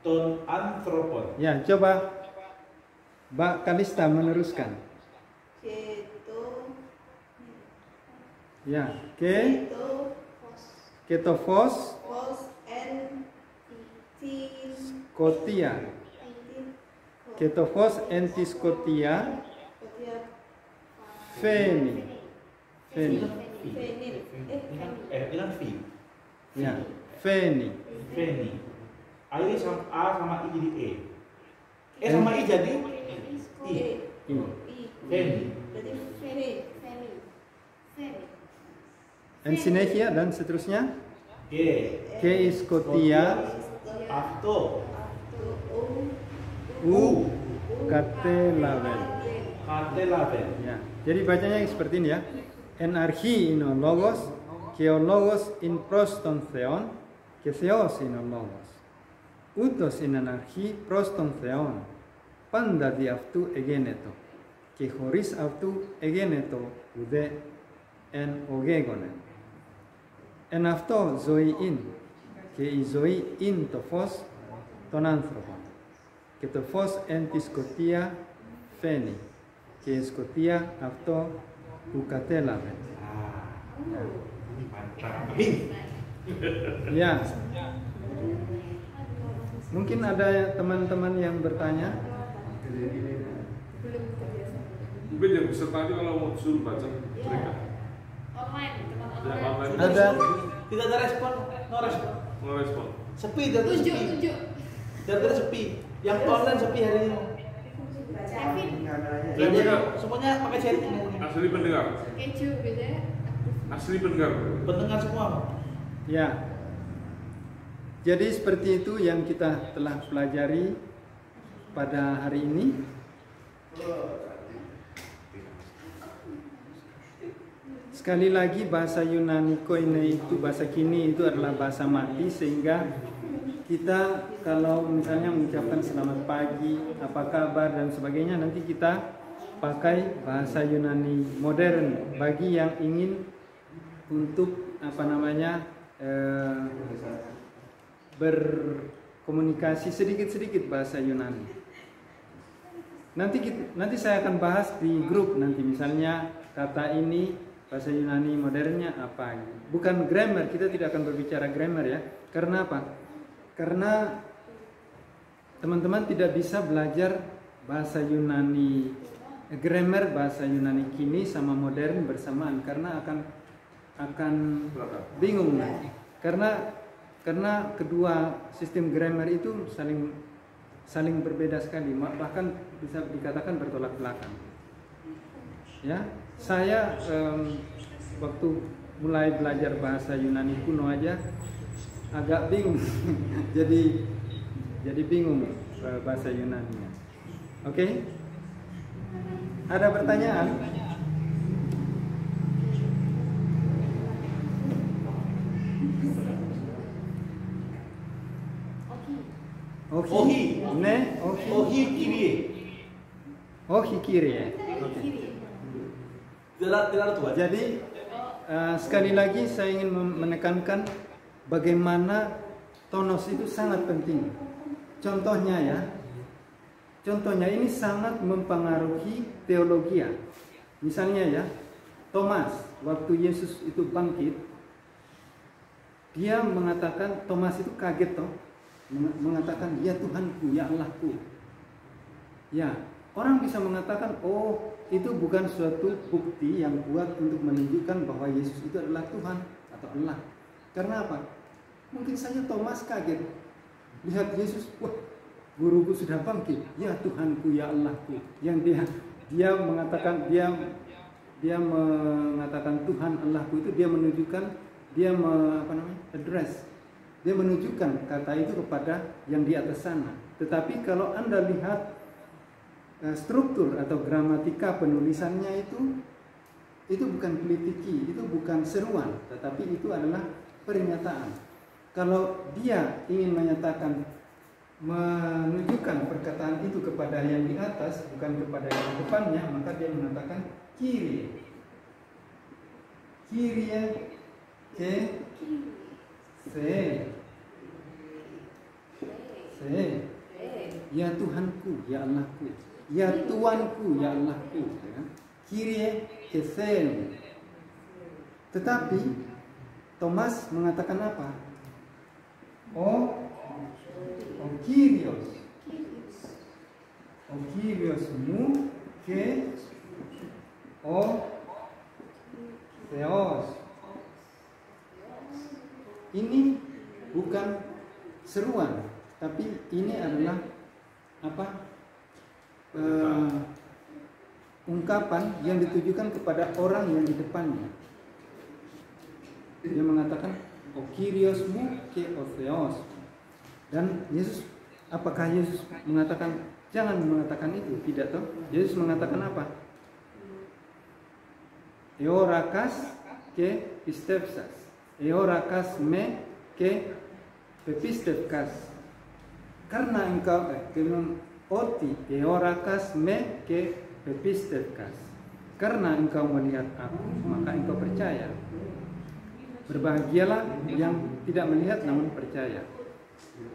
Ton anthropon. Ya, coba Mbak Kalista meneruskan. Ya, ketofos. Skotia. Ketofos entiskotia. Feni. Bilang V. Ya, Feni. A sama I jadi E. Sama I jadi I. Feni. Ensinegia dan seterusnya. Ke Skotia. Afto. Katelaven. Ya. Jadi bacanya seperti ini ya. Energi in logos, keologos in proston theon, ke theos in logos. Utos in energi proston theon. Panda di aftu egeneto. Ke horis aftu egeneto ude en ogegonen. En afto zoi in. Ke izoi in tofos tonanthropon. Και το φως εν τη σκοτία φαίνει και η σκοτία αυτό που κατέλαβε. Ya. Mungkin ada teman-teman yang bertanya. Mungkin yang peserta ini kalau mau disuruh baca mereka. Online. Ada. Tidak ada respon. No respon. Sepi dan sepi. Dan sepi. Yang online sepi hari ini. Kevin. Semuanya pakai chatting. Asli pendengar. Keju beda. Asli pendengar. Pendengar semua. Ya. Jadi seperti itu yang kita telah pelajari pada hari ini. Sekali lagi, bahasa Yunani koine itu, bahasa kini itu adalah bahasa mati, sehingga kita kalau misalnya mengucapkan selamat pagi, apa kabar dan sebagainya, nanti kita pakai bahasa Yunani modern bagi yang ingin untuk berkomunikasi sedikit-sedikit bahasa Yunani. Nanti saya akan bahas di grup nanti, misalnya kata ini bahasa Yunani modernnya apa. Bukan grammar, kita tidak akan berbicara grammar ya. Karena apa? Karena teman-teman tidak bisa belajar bahasa Yunani grammar, bahasa Yunani kini sama modern bersamaan, karena akan bingung nanti. Karena kedua sistem grammar itu saling berbeda sekali, bahkan bisa dikatakan bertolak belakang. Ya, saya waktu mulai belajar bahasa Yunani kuno aja agak bingung, jadi bingung bahasa Yunani-nya. Oke? Ada pertanyaan? Ohi. Ne? Ohi kiri. Ohi kiri ya. Tidak tua. Jadi sekali lagi saya ingin menekankan bagaimana tonos itu sangat penting. Contohnya ini sangat mempengaruhi teologi. Misalnya ya, Thomas waktu Yesus itu bangkit, dia mengatakan, Thomas itu kaget toh, mengatakan, ya Tuhanku, ya Allahku. Ya, orang bisa mengatakan, oh itu bukan suatu bukti yang kuat untuk menunjukkan bahwa Yesus itu adalah Tuhan atau Allah. Karena apa? Mungkin saja Thomas kaget lihat Yesus, wah, guruku sudah bangkit, ya Tuhanku, ya Allahku. Yang dia mengatakan Tuhan Allahku itu dia menunjukkan, address, dia menunjukkan kata itu kepada yang di atas sana. Tetapi kalau Anda lihat struktur atau gramatika penulisannya itu bukan politiki, itu bukan seruan, tetapi itu adalah pernyataan. Kalau dia ingin menunjukkan perkataan itu kepada yang di atas, bukan kepada yang di depannya, maka dia mengatakan kiri ke se, ya Tuhanku, ya Allahku, ya Tuanku, ya Allahku, ya. Kyrie Kesein. Tetapi Thomas mengatakan apa? Kyrios. Kyrios mu ke Theos. Ini bukan seruan, tapi ini adalah apa? Ungkapan yang ditujukan kepada orang yang di depannya. Dia mengatakan Kyrios mu ke Theos. Dan Yesus, apakah Yesus mengatakan jangan mengatakan itu? Tidak toh? Yesus mengatakan apa? Eorakas ke pistevsas. Eorakas me ke pepistevkas. Karena engkau oti eorakas me ke pepistevkas. Karena engkau melihat aku, maka engkau percaya. Berbahagialah yang tidak melihat namun percaya.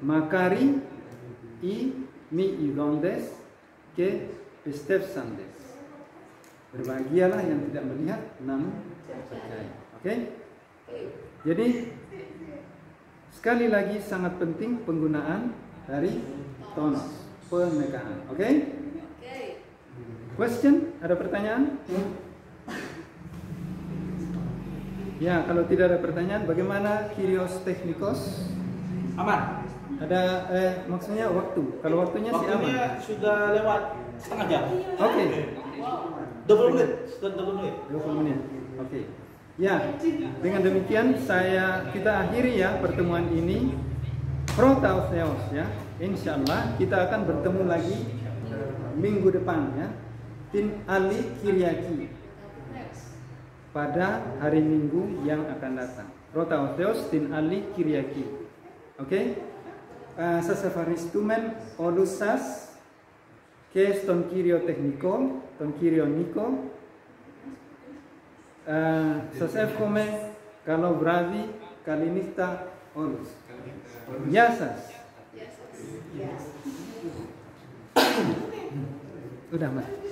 Makari mi igondes ke pistevsandes. Berbahagialah yang tidak melihat namun percaya. Oke? Jadi sekali lagi sangat penting penggunaan dari tonos, penegaan. Oke? Question? Ada pertanyaan? Ya, kalau tidak ada pertanyaan, bagaimana Kyrios Technikos? Aman. Ada maksudnya waktu. Kalau waktunya sih aman. Waktunya sudah lewat setengah jam. Oke. 20 menit. Sudah 20 menit. 20 menit. Oke. Ya, dengan demikian kita akhiri ya pertemuan ini. Protaotheos ya. Insya Allah kita akan bertemu lagi minggu depan ya. Tin Ali Kiryaki pada hari Minggu yang akan datang. Protaotheos tin Ali Kiryaki. Oke? Sasafaristumen olusas kes ton kirio tekniko, ton kirio niko. Sasefkome kalau bravi kalinista olus. Yasas. Udah mas.